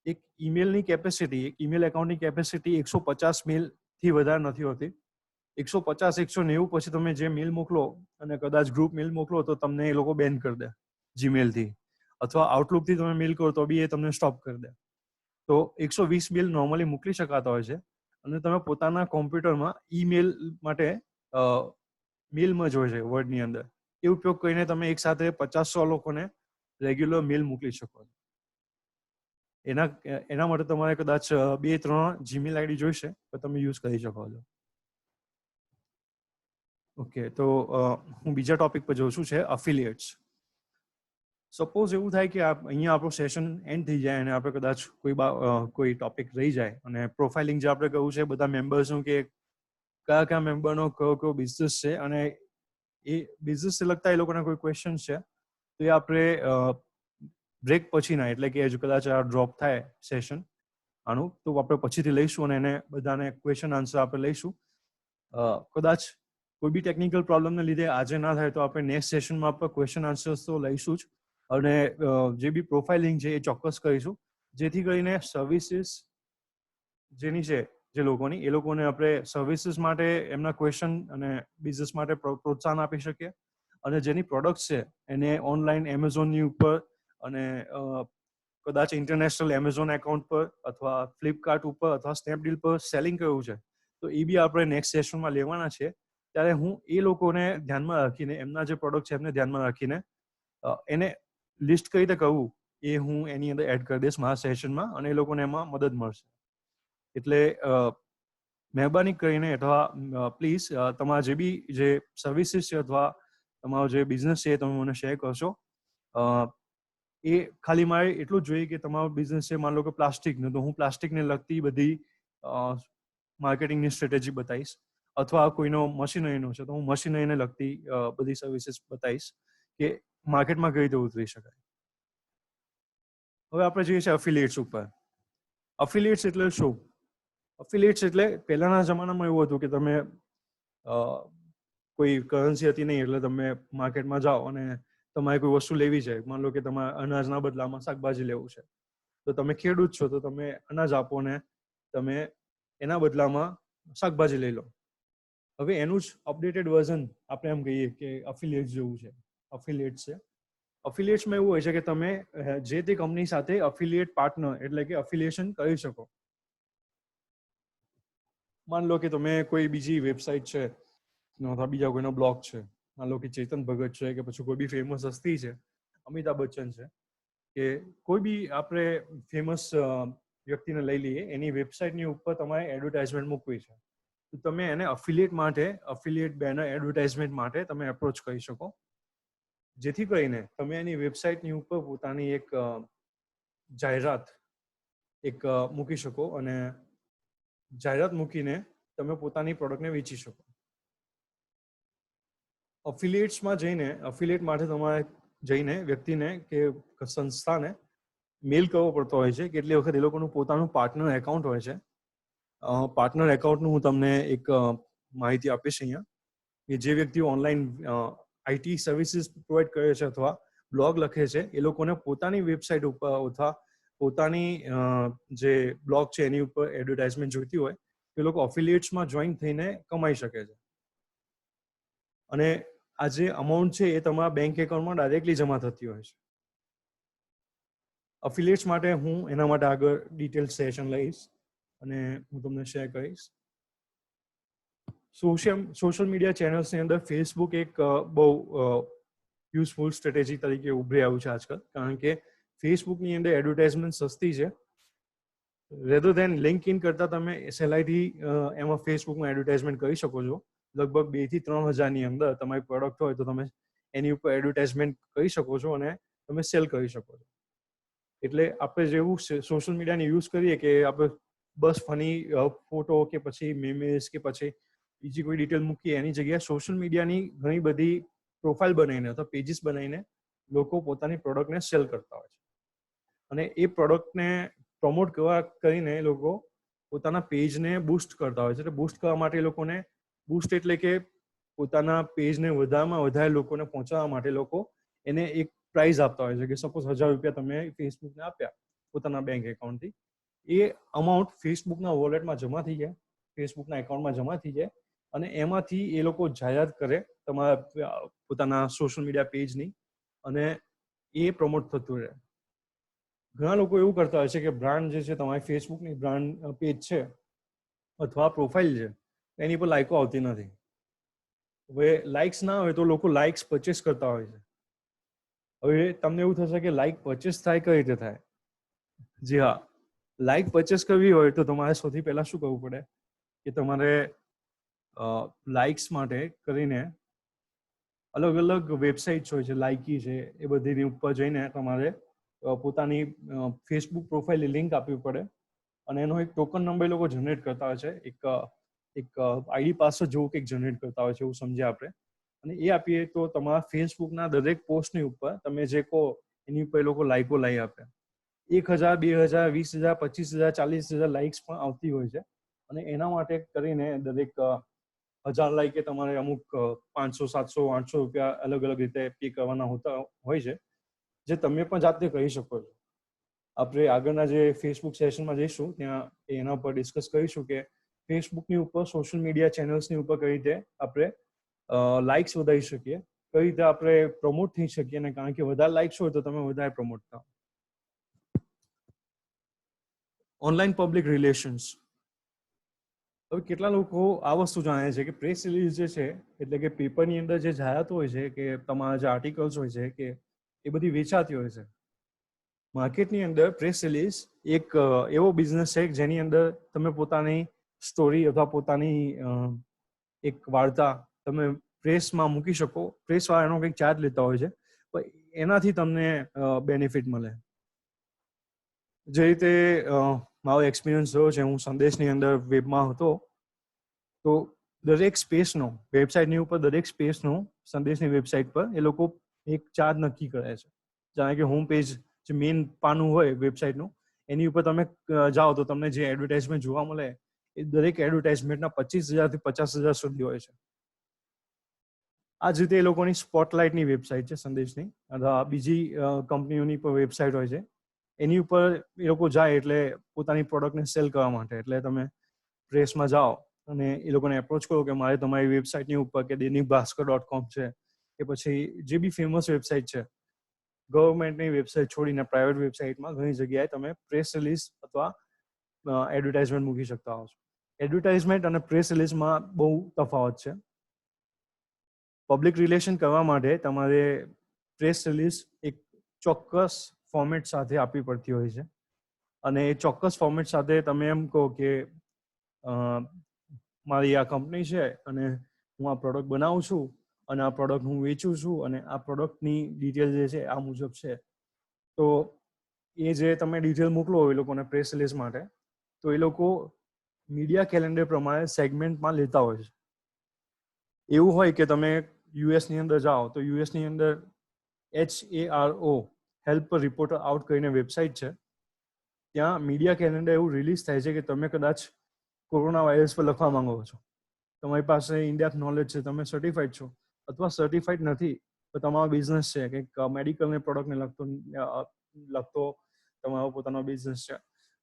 એક ઈમેલની કેપેસિટી, એક ઈમેલ એકાઉન્ટની કેપેસિટી 150 મેલ થી વધારે નથી હોતી. 150-190 પછી તમે જે મેલ મોકલો અને કદાચ ગ્રુપ મેલ મોકલો તો તમને એ લોકો બેન કરી દે જીમેલ થી, અથવા આઉટલુક થી તમે મેલ કરો તો બી એ તમને સ્ટોપ કરી દે. તો 120 મેલ નોર્મલી મોકલી શકાતા હોય છે, અને તમે પોતાના કોમ્પ્યુટરમાં ઈમેલ માટે મેલમાં હોય છે વર્ડની અંદર, એ ઉપયોગ કરીને તમે એક સાથે 50-100 લોકોને રેગ્યુલર મેલ મોકલી શકો છો. એના માટે તમારે કદાચ 2-3 જીમેલ આઈડી જોઈશે તો તમે યુઝ કરી શકો છો. ઓકે, તો હું બીજા ટોપિક પર જઉં છું, છે અફિલિએટ્સ. સપોઝ એવું થાય કે અહીંયા આપણું સેશન એન્ડ થઈ જાય અને આપણે કદાચ કોઈ ટોપિક રહી જાય, અને પ્રોફાઇલિંગ જે આપણે કહ્યું છે બધા મેમ્બર્સનું કે કયા મેમ્બરનો કયો બિઝનેસ છે અને એ બિઝનેસને લગતા એ લોકોના કોઈ ક્વેશ્ચન છે તો એ આપણે બ્રેક પછીના, એટલે કે હજુ કદાચ આ ડ્રોપ થાય સેશન આનું, તો આપણે પછીથી લઈશું અને એને બધાને ક્વેશ્ચન આન્સર આપણે લઈશું. કદાચ કોઈ બી ટેકનિકલ પ્રોબ્લેમને લીધે આજે ના થાય તો આપણે નેક્સ્ટ સેશનમાં આપણે ક્વેશ્ચન આન્સર્સ તો લઈશું જ, અને જે બી પ્રોફાઇલિંગ છે એ ચોક્કસ કરીશું, જેથી કરીને સર્વિસીસ જેની છે જે લોકોની, એ લોકોને આપણે સર્વિસીસ માટે એમના ક્વેશ્ચન અને બિઝનેસ માટે પ્રોત્સાહન આપી શકીએ, અને જેની પ્રોડક્ટ છે એને ઓનલાઈન એમેઝોનની ઉપર અને કદાચ ઇન્ટરનેશનલ એમેઝોન એકાઉન્ટ પર અથવા ફ્લિપકાર્ટ ઉપર અથવા સ્નેપડીલ પર સેલિંગ કરવું છે તો એ બી આપણે નેક્સ્ટ સેશનમાં લેવાના છે. ત્યારે હું એ લોકોને ધ્યાનમાં રાખીને, એમના જે પ્રોડક્ટ છે એમને ધ્યાનમાં રાખીને એને લિસ્ટ કઈ રીતે કરવું એ હું એની અંદર એડ કરી દઈશ મારા સેશનમાં, અને એ લોકોને એમાં મદદ મળશે. એટલે મહેરબાની કરીને અથવા પ્લીઝ તમારા જે બી જે સર્વિસીસ છે અથવા તમારો જે બિઝનેસ છે તમે મને શેર કરશો. એ ખાલી મારે એટલું જ જોઈએ કે તમારો બિઝનેસ છે, માન લો કે પ્લાસ્ટિકનો, તો હું પ્લાસ્ટિકને લગતી બધી માર્કેટિંગની સ્ટ્રેટેજી બતાવીશ, અથવા કોઈનો મશીનરીનો છે તો હું મશીનરીને લગતી બધી સર્વિસીસ બતાવીશ કે માર્કેટમાં કઈ રીતે ઉતરી શકાય. હવે આપણે જોઈએ છીએ અફિલિએટ્સ ઉપર. અફિલિએટ્સ એટલે શું? અફિલિએટ્સ એટલે પહેલાના જમાનામાં એવું હતું કે તમે કોઈ કરન્સી હતી નહીં, એટલે તમે માર્કેટમાં જાઓ અને તમારે કોઈ વસ્તુ લેવી છે, માન લો કે તમારે અનાજના બદલામાં શાકભાજી લેવું છે, તો તમે ખેડૂત છો તો તમે અનાજ આપો ને તમે એના બદલામાં શાકભાજી લઈ લો. હવે એનું જ અપડેટેડ વર્ઝન આપણે એમ કહીએ કે અફિલિએટ્સ જેવું છે, અફિલિએટ્સ છે. અફિલિએટ્સમાં એવું હોય છે કે તમે જે તે કંપની સાથે અફિલિએટ પાર્ટનર એટલે કે અફિલિએશન કરી શકો. માન લો કે તમે કોઈ બીજી વેબસાઇટ છે અથવા બીજા કોઈનો બ્લોગ છે, માન લો કે ચેતન ભગત છે કે પછી કોઈ બી ફેમસ હસ્તી છે, અમિતાભ બચ્ચન છે, કે કોઈ બી આપણે ફેમસ વ્યક્તિને લઈ લઈએ, એની વેબસાઇટની ઉપર તમારે એડવર્ટાઇઝમેન્ટ મૂકવી છે, તો તમે એને અફિલિએટ બેનર એડવર્ટાઇઝમેન્ટ માટે તમે એપ્રોચ કરી શકો, જેથી કરીને તમે એની વેબસાઇટની ઉપર પોતાની એક જાહેરાત મૂકી શકો અને જાહેરાત મૂકીને તમે પોતાની પ્રોડક્ટને વેચી શકો. અફિલિએટ માટે તમારે જઈને વ્યક્તિને કે સંસ્થાને મેલ કરવો પડતો હોય છે. કેટલી વખત એ લોકોનું પોતાનું પાર્ટનર એકાઉન્ટ હોય છે. પાર્ટનર એકાઉન્ટનું હું તમને એક માહિતી આપીશ અહીંયા, કે જે વ્યક્તિઓ ઓનલાઈન આઈટી સર્વિસીસ પ્રોવાઈડ કરે છે અથવા બ્લોગ લખે છે, એ લોકોને પોતાની વેબસાઇટ ઉપર અથવા પોતાની જે બ્લોગ છે એની ઉપર એડવર્ટાઇઝમેન્ટ જોઈતી હોય, એ લોકો અફિલિએટ્સમાં જોઈન થઈને કમાઈ શકે છે. અને આ જે અમાઉન્ટ છે એ તમારા બેંક એકાઉન્ટમાં ડાયરેક્ટલી જમા થતી હોય છે. અફિલિએટ્સ માટે હું એના માટે આગળ ડિટેલ સેશન લઈશ અને હું તમને શેર કરીશ. સોશિયલ મીડિયા ચેનલ્સની અંદર ફેસબુક એક બહુ યુઝફુલ સ્ટ્રેટેજી તરીકે ઉભરી આવ્યું છે આજકાલ, કારણ કે ફેસબુકની અંદર એડવર્ટાઇઝમેન્ટ સસ્તી છે. રેધર ધેન લિંક ઇન કરતા તમે સહેલાઈથી એમાં ફેસબુકમાં એડવર્ટાઇઝમેન્ટ કરી શકો છો. લગભગ 2 થી 3 હજારની અંદર તમારી પ્રોડક્ટ હોય તો તમે એની ઉપર એડવર્ટાઇઝમેન્ટ કરી શકો છો અને તમે સેલ કરી શકો છો. એટલે આપણે જેવું સોશિયલ મીડિયાને યુઝ કરીએ કે આપણે બસ ફની ફોટો કે પછી મેમેસ કે પછી બીજી કોઈ ડિટેલ મૂકીએ, એની જગ્યાએ સોશિયલ મીડિયાની ઘણી બધી પ્રોફાઇલ બનાવીને અથવા પેજીસ બનાવીને લોકો પોતાની પ્રોડક્ટને સેલ કરતા હોય છે. અને એ પ્રોડક્ટને પ્રમોટ કરીને એ લોકો પોતાના પેજને બૂસ્ટ કરતા હોય છે. એટલે બૂસ્ટ કરવા માટે એ લોકોને બૂસ્ટ એટલે કે પોતાના પેજને વધારેમાં વધારે લોકોને પહોંચાડવા માટે લોકો એને એક પ્રાઇઝ આપતા હોય છે, કે સપોઝ 1000 રૂપિયા તમે ફેસબુકને આપ્યા પોતાના બેંક એકાઉન્ટથી, એ અમાઉન્ટ ફેસબુકના વોલેટમાં જમા થઈ જાય, ફેસબુકના એકાઉન્ટમાં જમા થઈ જાય અને એમાંથી એ લોકો જાહેરાત કરે તમારા પોતાના સોશિયલ મીડિયા પેજની અને એ પ્રમોટ થતું રહે. ઘણા લોકો એવું કરતા હોય છે કે બ્રાન્ડ જે છે, તમારી ફેસબુકની બ્રાન્ડ પેજ છે અથવા પ્રોફાઇલ છે, એની પર લાઇકો આવતી નથી. હવે લાઇક્સ ના હોય તો લોકો લાઇક્સ પરચેસ કરતા હોય છે. હવે તમને એવું થશે કે લાઇક પરચેસ થાય કઈ રીતે થાય? જી હા, લાઇક પરચેસ કરવી હોય તો તમારે સૌથી પહેલા શું કરવું પડે કે તમારે લાઇક્સ માટે કરીને અલગ અલગ વેબસાઇટ્સ હોય છે, લાઇકી છે, એ બધીની ઉપર જઈને તમારે પોતાની ફેસબુક પ્રોફાઇલની લિંક આપવી પડે અને એનો એક ટોકન નંબર લોકો જનરેટ કરતા હોય છે, એક આઈડી પાસવર્ડ જેવું કંઈક જનરેટ કરતા હોય છે, એવું સમજ્યા આપણે. અને એ આપીએ તો તમારા ફેસબુકના દરેક પોસ્ટની ઉપર તમે જે કહો એની ઉપર લોકો લાઇકો લઈ આપે. 1000, 2000, 20000, 25000, 40000 લાઇક્સ પણ આવતી હોય છે. અને એના માટે કરીને દરેક 1000 લાઇકે તમારે અમુક 500, 700, 800 રૂપિયા અલગ અલગ રીતે પે કરવાના હોતા હોય છે, જે તમે પણ જાતે કરી શકો છો. આપણે આગળના જે ફેસબુક સેશનમાં જઈશું ત્યાં એના ઉપર ડિસ્કસ કરીશું કે ફેસબુકની ઉપર સોશિયલ મીડિયા ચેનલ્સની ઉપર કઈ રીતે આપણે લાઇક્સ વધારી શકીએ, કઈ રીતે આપણે પ્રમોટ થઈ શકીએ, અને કારણ કે વધારે લાઇક્સ હોય તો તમે વધારે પ્રમોટ થાઓ. Online public relations. હવે કેટલા લોકો આ વસ્તુ જાણે છે કે પ્રેસ રિલીઝ જે છે, એટલે કે પેપરની અંદર જે જાહેરાતો હોય છે કે તમારા જે આર્ટિકલ્સ હોય છે કે એ બધી વેચાતી હોય છે. માર્કેટની અંદર પ્રેસ રિલીઝ એક એવો બિઝનેસ છે જેની અંદર તમે પોતાની સ્ટોરી અથવા પોતાની એક વાર્તા તમે પ્રેસમાં મૂકી શકો. પ્રેસવાળા એનો કંઈક ચાર્જ લેતા હોય છે, પણ એનાથી તમને બેનિફિટ મળે. જે રીતે મારો એક્સપિરિયન્સ રહ્યો છે, હું સંદેશની અંદર વેબમાં હતો, તો દરેક સ્પેસનો વેબસાઇટની ઉપર દરેક સ્પેસનો સંદેશની વેબસાઇટ પર એ લોકો એક ચાર્જ નક્કી કરે છે. જાણે કે હોમ પેજ જે મેઇન પાનું હોય વેબસાઇટનું, એની ઉપર તમે જાઓ તો તમને જે એડવર્ટાઇઝમેન્ટ જોવા મળે એ દરેક એડવર્ટાઇઝમેન્ટના 25000 થી 50000 સુધી હોય છે. આ જ રીતે એ લોકોની સ્પોટલાઇટની વેબસાઇટ છે સંદેશની, અથવા બીજી કંપનીઓની પણ વેબસાઇટ હોય છે. એની ઉપર એ લોકો જાય એટલે પોતાની પ્રોડક્ટને સેલ કરવા માટે, એટલે તમે પ્રેસમાં જાઓ અને એ લોકોને એપ્રોચ કરો કે મારે તમારી વેબસાઇટની ઉપર કે dainikbhaskar.com છે કે પછી જે બી ફેમસ વેબસાઇટ છે, ગવર્મેન્ટની વેબસાઇટ છોડીને પ્રાઇવેટ વેબસાઇટમાં ઘણી જગ્યાએ તમે પ્રેસ રિલીઝ અથવા એડવર્ટાઇઝમેન્ટ મૂકી શકતા હો છો. એડવર્ટાઇઝમેન્ટ અને પ્રેસ રિલીઝમાં બહુ તફાવત છે. પબ્લિક રિલેશન કરવા માટે તમારે પ્રેસ રિલીઝ એક ચોક્કસ ફોર્મેટ સાથે આપવી પડતી હોય છે. અને એ ચોક્કસ ફોર્મેટ સાથે તમે એમ કહો કે મારી આ કંપની છે અને હું આ પ્રોડક્ટ બનાવું છું અને આ પ્રોડક્ટ હું વેચું છું અને આ પ્રોડક્ટની ડિટેલ જે છે આ મુજબ છે. તો એ જે તમે ડિટેલ મોકલો એ લોકોને પ્રેસ રિલીઝ માટે, તો એ લોકો મીડિયા કેલેન્ડર પ્રમાણે સેગમેન્ટમાં લેતા હોય છે. એવું હોય કે તમે યુએસની અંદર જાઓ તો યુએસની અંદર HARO હેલ્પ રિપોર્ટર આઉટ કરીને વેબસાઇટ છે. ત્યાં મીડિયા કેલેન્ડર એવું રિલીઝ થાય છે કે તમે કદાચ કોરોના વાયરસ પર લખવા માંગો છો, તમારી પાસે ઇન્ડેપ્થ નોલેજ છે, તમે સર્ટિફાઈડ છો, અથવા સર્ટિફાઈડ નથી તો તમારો બિઝનેસ છે કંઈક મેડિકલને પ્રોડક્ટને લગતો તમારો પોતાનો બિઝનેસ છે,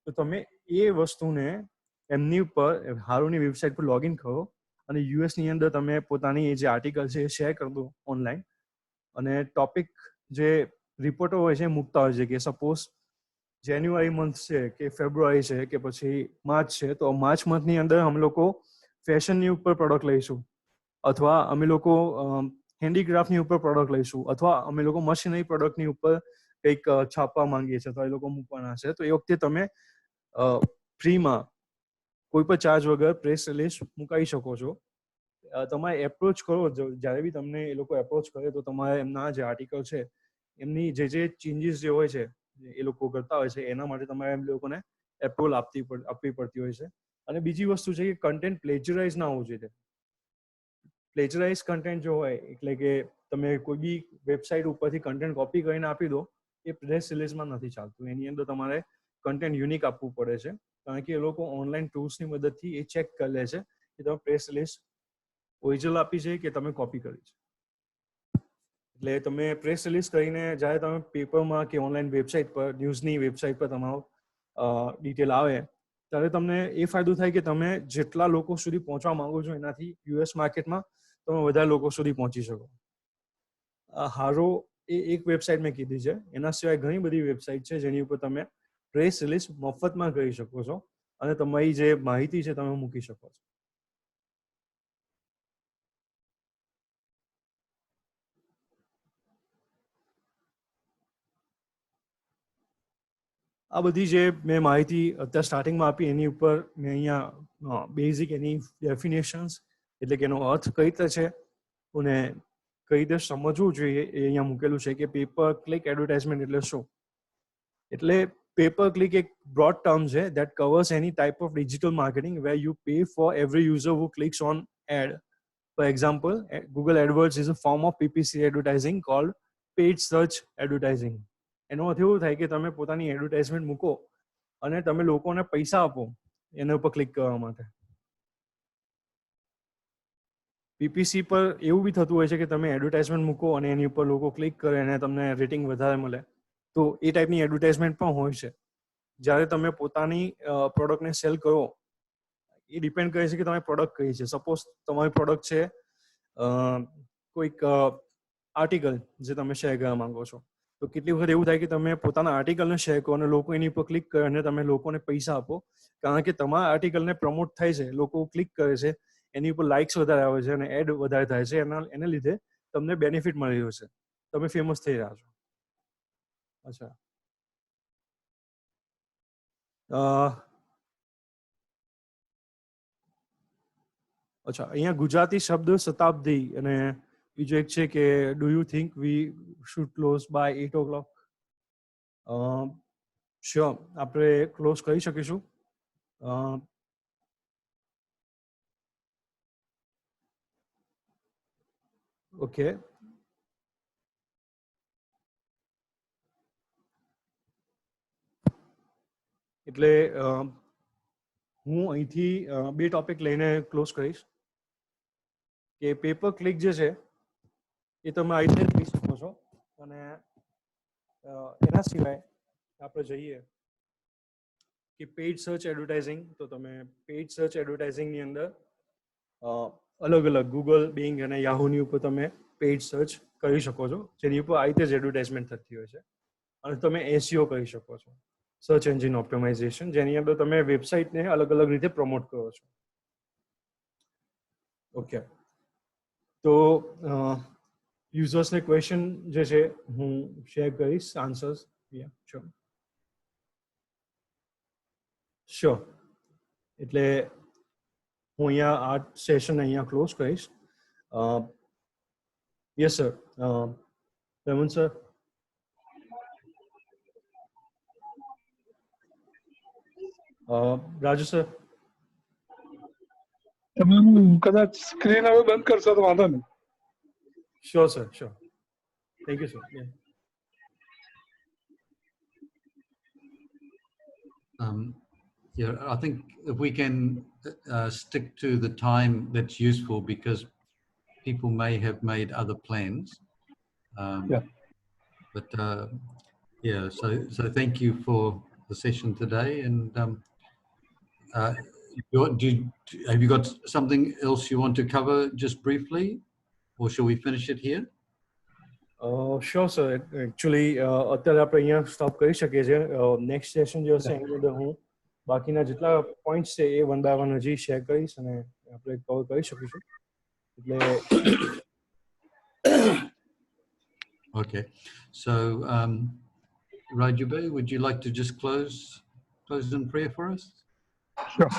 તો તમે એ વસ્તુને એમની ઉપર હારોની વેબસાઇટ પર લોગિન કરો અને યુએસની અંદર તમે પોતાની જે આર્ટિકલ છે એ શેર કરી દો ઓનલાઈન. અને ટોપિક જે રિપોર્ટર હોય છે એ મૂકતા હોય છે કે સપોઝ જાન્યુઆરી મંથ છે કે ફેબ્રુઆરી છે કે પછી માર્ચ છે, તો માર્ચ મંથની અંદર અમે લોકો ફેશનની ઉપર પ્રોડક્ટ લઈશું, અથવા અમે લોકો હેન્ડીક્રાફ્ટની ઉપર પ્રોડક્ટ લઈશું, અથવા અમે લોકો મશીનરી પ્રોડક્ટની ઉપર કંઈક છાપવા માંગીએ છીએ તો એ લોકો મૂકવાના છે. તો એ વખતે તમે ફ્રીમાં કોઈ પણ ચાર્જ વગર પ્રેસ રિલીઝ મુકાઈ શકો છો. તમારે એપ્રોચ કરો, જ્યારે બી તમને એ લોકો એપ્રોચ કરે તો તમારે એમના જે આર્ટિકલ છે એમની જે ચેન્જીસ જે હોય છે એ લોકો કરતા હોય છે એના માટે તમારે એમ લોકોને એપ્રુવલ આપવી પડતી હોય છે. અને બીજી વસ્તુ છે કે કન્ટેન્ટ પ્લેજરાઇઝ ના હોવું જોઈએ. પ્લેજરાઇઝ કન્ટેન્ટ જો હોય એટલે કે તમે કોઈ બી વેબસાઇટ ઉપરથી કન્ટેન્ટ કોપી કરીને આપી દો, એ પ્રેસ રિલીઝમાં નથી ચાલતું. એની અંદર તમારે કન્ટેન્ટ યુનિક આપવું પડે છે, કારણ કે એ લોકો ઓનલાઈન ટૂલ્સની મદદથી એ ચેક કરી લે છે કે તમે પ્રેસ રિલીઝ ઓરિજિનલ આપી છે કે તમે કોપી કરી છે. એટલે તમે પ્રેસ રિલીઝ કરીને જ્યારે તમે પેપરમાં કે ઓનલાઈન વેબસાઇટ પર, ન્યૂઝની વેબસાઇટ પર તમારો ડિટેલ આવે ત્યારે તમને એ ફાયદો થાય કે તમે જેટલા લોકો સુધી પહોંચવા માંગો છો એનાથી યુએસ માર્કેટમાં તમે વધારે લોકો સુધી પહોંચી શકો. હારો એ એક વેબસાઇટ મેં કીધી છે, એના સિવાય ઘણી બધી વેબસાઇટ છે જેની ઉપર તમે પ્રેસ રિલીઝ મફતમાં કરી શકો છો અને તમારી જે માહિતી છે તમે મૂકી શકો છો. આ બધી જે મેં માહિતી અત્યારે સ્ટાર્ટિંગમાં આપી એની ઉપર મેં અહીંયા બેઝિક એની ડેફિનેશન્સ એટલે કે એનો અર્થ કઈ રીતે છે અને કઈ રીતે સમજવું જોઈએ એ અહીંયા મૂકેલું છે. કે પેપર ક્લિક એડવર્ટાઇઝમેન્ટ એટલે શું? એટલે પેપર ક્લિક એક બ્રોડ ટર્મ છે that covers any type of digital marketing where you pay for every user who clicks on ad. For example, Google AdWords is a form of PPC advertising called paid search advertising. એનો અર્થ એવું થાય કે તમે પોતાની advertisement મૂકો અને તમે લોકોને પૈસા આપો એના ઉપર ક્લિક કરવા માટે. પીપીસી પર એવું બી થતું હોય છે કે તમે એડવર્ટાઇઝમેન્ટ મૂકો અને એની ઉપર લોકો ક્લિક કરે અને તમને રેટિંગ વધારે મળે, તો એ ટાઈપની એડવર્ટાઇઝમેન્ટ પણ હોય છે. જ્યારે તમે પોતાની પ્રોડક્ટને સેલ કરો એ ડિપેન્ડ કરે છે કે તમારી પ્રોડક્ટ કઈ છે. સપોઝ તમારી પ્રોડક્ટ છે કોઈક આર્ટિકલ જે તમે શેર કરવા માંગો છો, તો કેટલી વખત એવું થાય કે તમે પોતાના આર્ટિકલને શેર કરો અને લોકો એની ઉપર ક્લિક કરે અને તમે લોકોને પૈસા આપો, કારણ કે તમારા આર્ટિકલને પ્રમોટ થાય છે, લોકો ક્લિક કરે છે, એની ઉપર લાઇક્સ વધારે આવે છે અને એડ વધારે થાય છે. એને લીધે તમને બેનિફિટ મળી રહ્યો છે, તમે ફેમસ થઈ રહ્યા છો. અચ્છા, અહીંયા ગુજરાતી શબ્દ શતાબ્દી અને બીજો એક છે કે do you think we should close by 8 o'clock? Sure, આપણે ક્લોઝ કરી શકીશું. ઓકે, એટલે હું અહીંથી બે ટોપિક લઈને ક્લોઝ કરીશ. કે પેપર ક્લિક જે છે એ તમે આ રીતે કરી શકો છો, અને એના સિવાય આપણે જઈએ કે પેઇડ સર્ચ એડવર્ટાઇઝિંગ. તો તમે પેઇડ સર્ચ એડવર્ટાઇઝિંગની અંદર અલગ અલગ ગૂગલ, બિંગ અને યાહૂની ઉપર તમે પેઇડ સર્ચ કરી શકો છો, જેની ઉપર આ રીતે જ એડવર્ટાઇઝમેન્ટ થતી હોય છે. અને તમે એસઈઓ કરી શકો છો, સર્ચ એન્જિન ઓપ્ટિમાઇઝેશન, જેની અંદર તમે વેબસાઇટને અલગ અલગ રીતે પ્રમોટ કરો છો. ઓકે, તો યુઝર્સને ક્વેશ્ચન જે છે હું શેર કરીશ, આન્સર્સ. શ્યોર. એટલે હું અહીંયા આ સેશન અહીંયા ક્લોઝ કરીશ. Yes sir. Ramon sir. Raju sir. તમે કદાચ સ્ક્રીન હવે બંધ કરશો તો વાંધો નહીં. Sure sir, sure. Thank you sir. Yeah, I think if we can stick to the time that's useful, because people may have made other plans. Yeah. But yeah, so thank you for the session today. And have you got something else you want to cover just briefly, or shall we finish it here? Sure sir. Actually અત્યારે આપણે અહીંયા stop કરી શકીએ છીએ. Next session જે હશે એની અંદર હું બાકીના જેટલા પોઈન્ટ્સ છે એ વન બાય વન હજી શેર કરીશ અને આપણે કવર કરી શકીશું. એટલે Okay, so Raju Bhai, would you like to just close in prayer for us? Sure.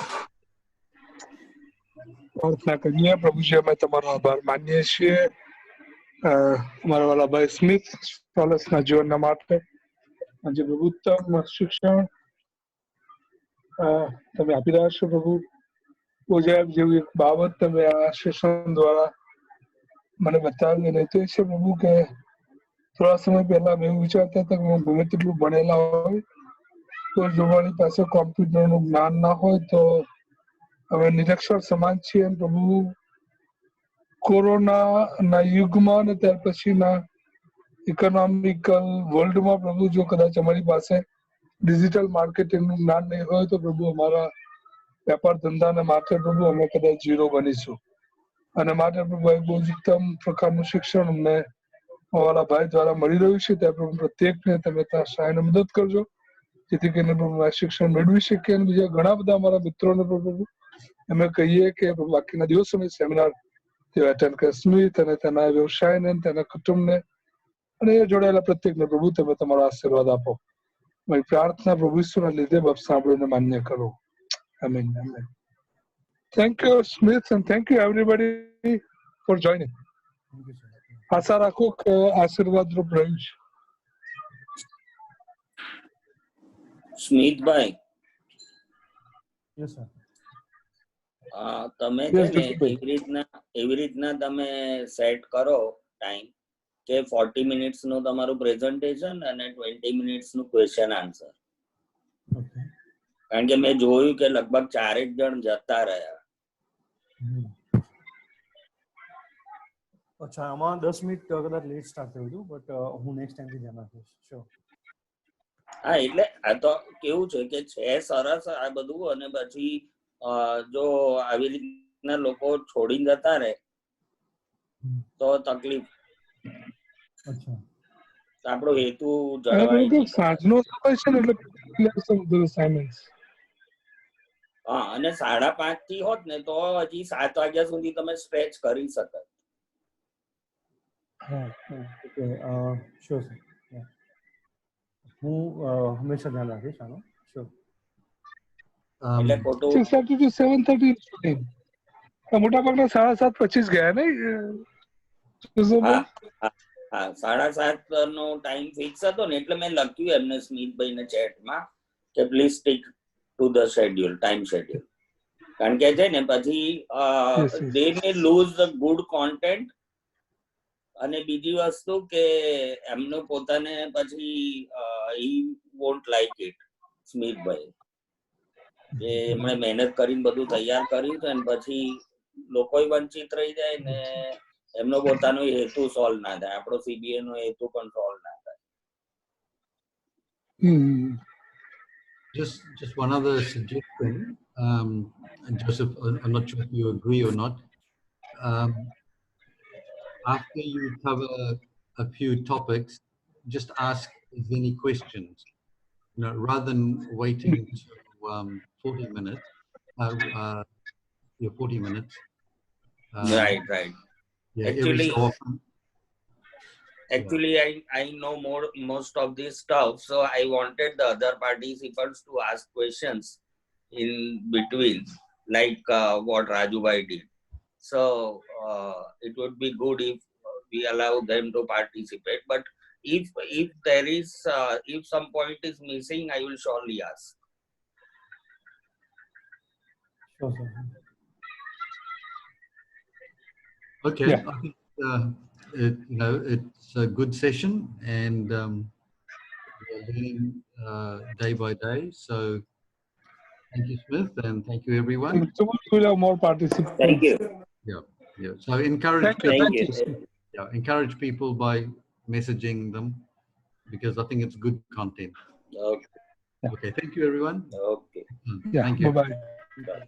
પ્રાર્થના કરીએ. પ્રભુજી, અમે તમારો આભાર માનીએ છીએ અમારા વાલા ભાઈ સ્મિથ સોલસના જીવનના માટે. આજે પ્રભુ ઉત્તમ શિક્ષણ તમે આપી રહ્યા છો પ્રભુ. પ્રોજેક્ટ જેવી એક બાબત તમે આ સેશન દ્વારા મને બતાવી અને તે છે પ્રભુ કે થોડા સમય પહેલા મેં એવું વિચારતા હતા કે હું ગમે તેટલું ભણેલા હોય તો જો મારી પાસે કોમ્પ્યુટરનું જ્ઞાન ના હોય તો અમે નિરક્ષર સમાજ છીએ. પ્રભુ કોરોનાના યુગમાં અને ત્યાર પછીના ઇકોનોમિકલ વર્લ્ડમાં પ્રભુ જો કદાચ અમારી પાસે ડિજિટલ માર્કેટિંગનું જ્ઞાન નહીં હોય તો પ્રભુ અમારા વેપાર ધંધાને માટે પ્રભુ અમે કદાચ ઝીરો બનીશું. અને માટે પ્રભુ બહુ જ ઉત્તમ પ્રકારનું શિક્ષણ અમને અમારા ભાઈ દ્વારા મળી રહ્યું છે. ત્યાં પ્રભુ પ્રત્યેકને તમે ત્યાં સહાયને મદદ કરજો જેથી કરીને પ્રભુ આ શિક્ષણ મેળવી શકીએ. અને બીજા ઘણા બધા અમારા મિત્રોને પ્રભુ અમે કહીએ કે બાકીના દિવસોની સેમિનાર તેઓ એટેન્ડ કરે. સ્મિથ અને તેના વ્યવસાયને તેના કુટુંબને અને એ જોડાયેલા પ્રત્યેકને પ્રભુ તમે તમારો આશીર્વાદ આપો. મારી પ્રાર્થના પ્રભુ ઈશ્વરના લીધે બાપ સાંભળીને માન્ય કરો. આમીન. આમીન. Thank you Smith and thank you everybody for joining. આશા રાખું કે આશીર્વાદ રૂપ રહ્યું છે. સ્મિતભાઈ, યસ સર. તમે Yes, છે ને Dilipbhai. એવી રીતના તમે સેટ કરો ટાઈમ કે 40 મિનિટ્સ નું તમારું પ્રેઝન્ટેશન અને 20 મિનિટ્સ નું ક્વેશ્ચન આન્સર. ઓકે. કારણ કે મેં જોયું કે લગભગ 4 જણ જતા રહ્યા. અચ્છા, આમાં 10 મિનિટ કદાચ લેટ સ્ટાર્ટ થયું હતું, બટ હું નેક્સ્ટ ટાઈમથી ધ્યાન રાખીશ. શ્યોર. હા, એટલે આ તો કેવું છે કે છે સરસ આ બધું, અને પછી જો આવી રીતના લોકો છોડીને જતા રહે તો તકલીફ. અચ્છા. આપણો હેતુ અને જળવાય પ્રભુ નહીં. સાંજનો સમય છે ને એટલે assignments. હા, અને 5:30 થી હોત ને તો હજી 7 વાગ્યા સુધી તમે સ્ટ્રેચ કરી શકો. હા, ઓકે. Sure sir. હું હંમેશા ધ્યાન રાખીશ આનો. શ્યોર. એટલે ખોટું 6:30 to 7:30 is fine. મોટાભાગના 7:25 ગયા નહીં હા, હા, 7:30 નો ટાઈમ ફિક્સ હતો ને એટલે મેં લખ્યું એમને સ્મિતભાઈ ને ચેટમાં કે please stick to the schedule, time schedule. કારણ કે છે ને પછી દે મે લૂઝ ધ ગુડ કોન્ટેન્ટ. અને બીજી વસ્તુ કે એમનું પોતાને પછી હી વોન્ટ લાઈક ઇટ. સ્મિતભાઈ કે એમણે મહેનત કરીને બધું તૈયાર કર્યું છે ને પછી લોકો વંચિત રહી જાય ને એમનો પોતાનો હેતુ સોલ્વ ના થાય, આપણો સીબીએ નો હેતુ પણ સોલ્વ ના થાય. Just one other suggestion, and Joseph, I'm not sure if you agree or not. After you cover a few topics, just ask if any questions. You know, rather than waiting to 40 minutes. 40 minutes. Right. Yeah, every so often. Actually, I know most of this stuff, so I wanted the other participants to ask questions in between, like what Rajubhai did. So it would be good if we allow them to participate. But if there is if some point is missing, I will surely ask. Sure, sir. Okay, Yeah. I think it's a good session, and we are learning day by day. So thank you, Smith, and thank you, everyone. So we'll have more Thank participants. you. Yeah. So encourage Thank you. people. Thank you. Yeah, encourage people by messaging them, because I think it's good content. Okay. Okay, thank you, everyone. Okay. Yeah. Thank you. Bye-bye. Bye.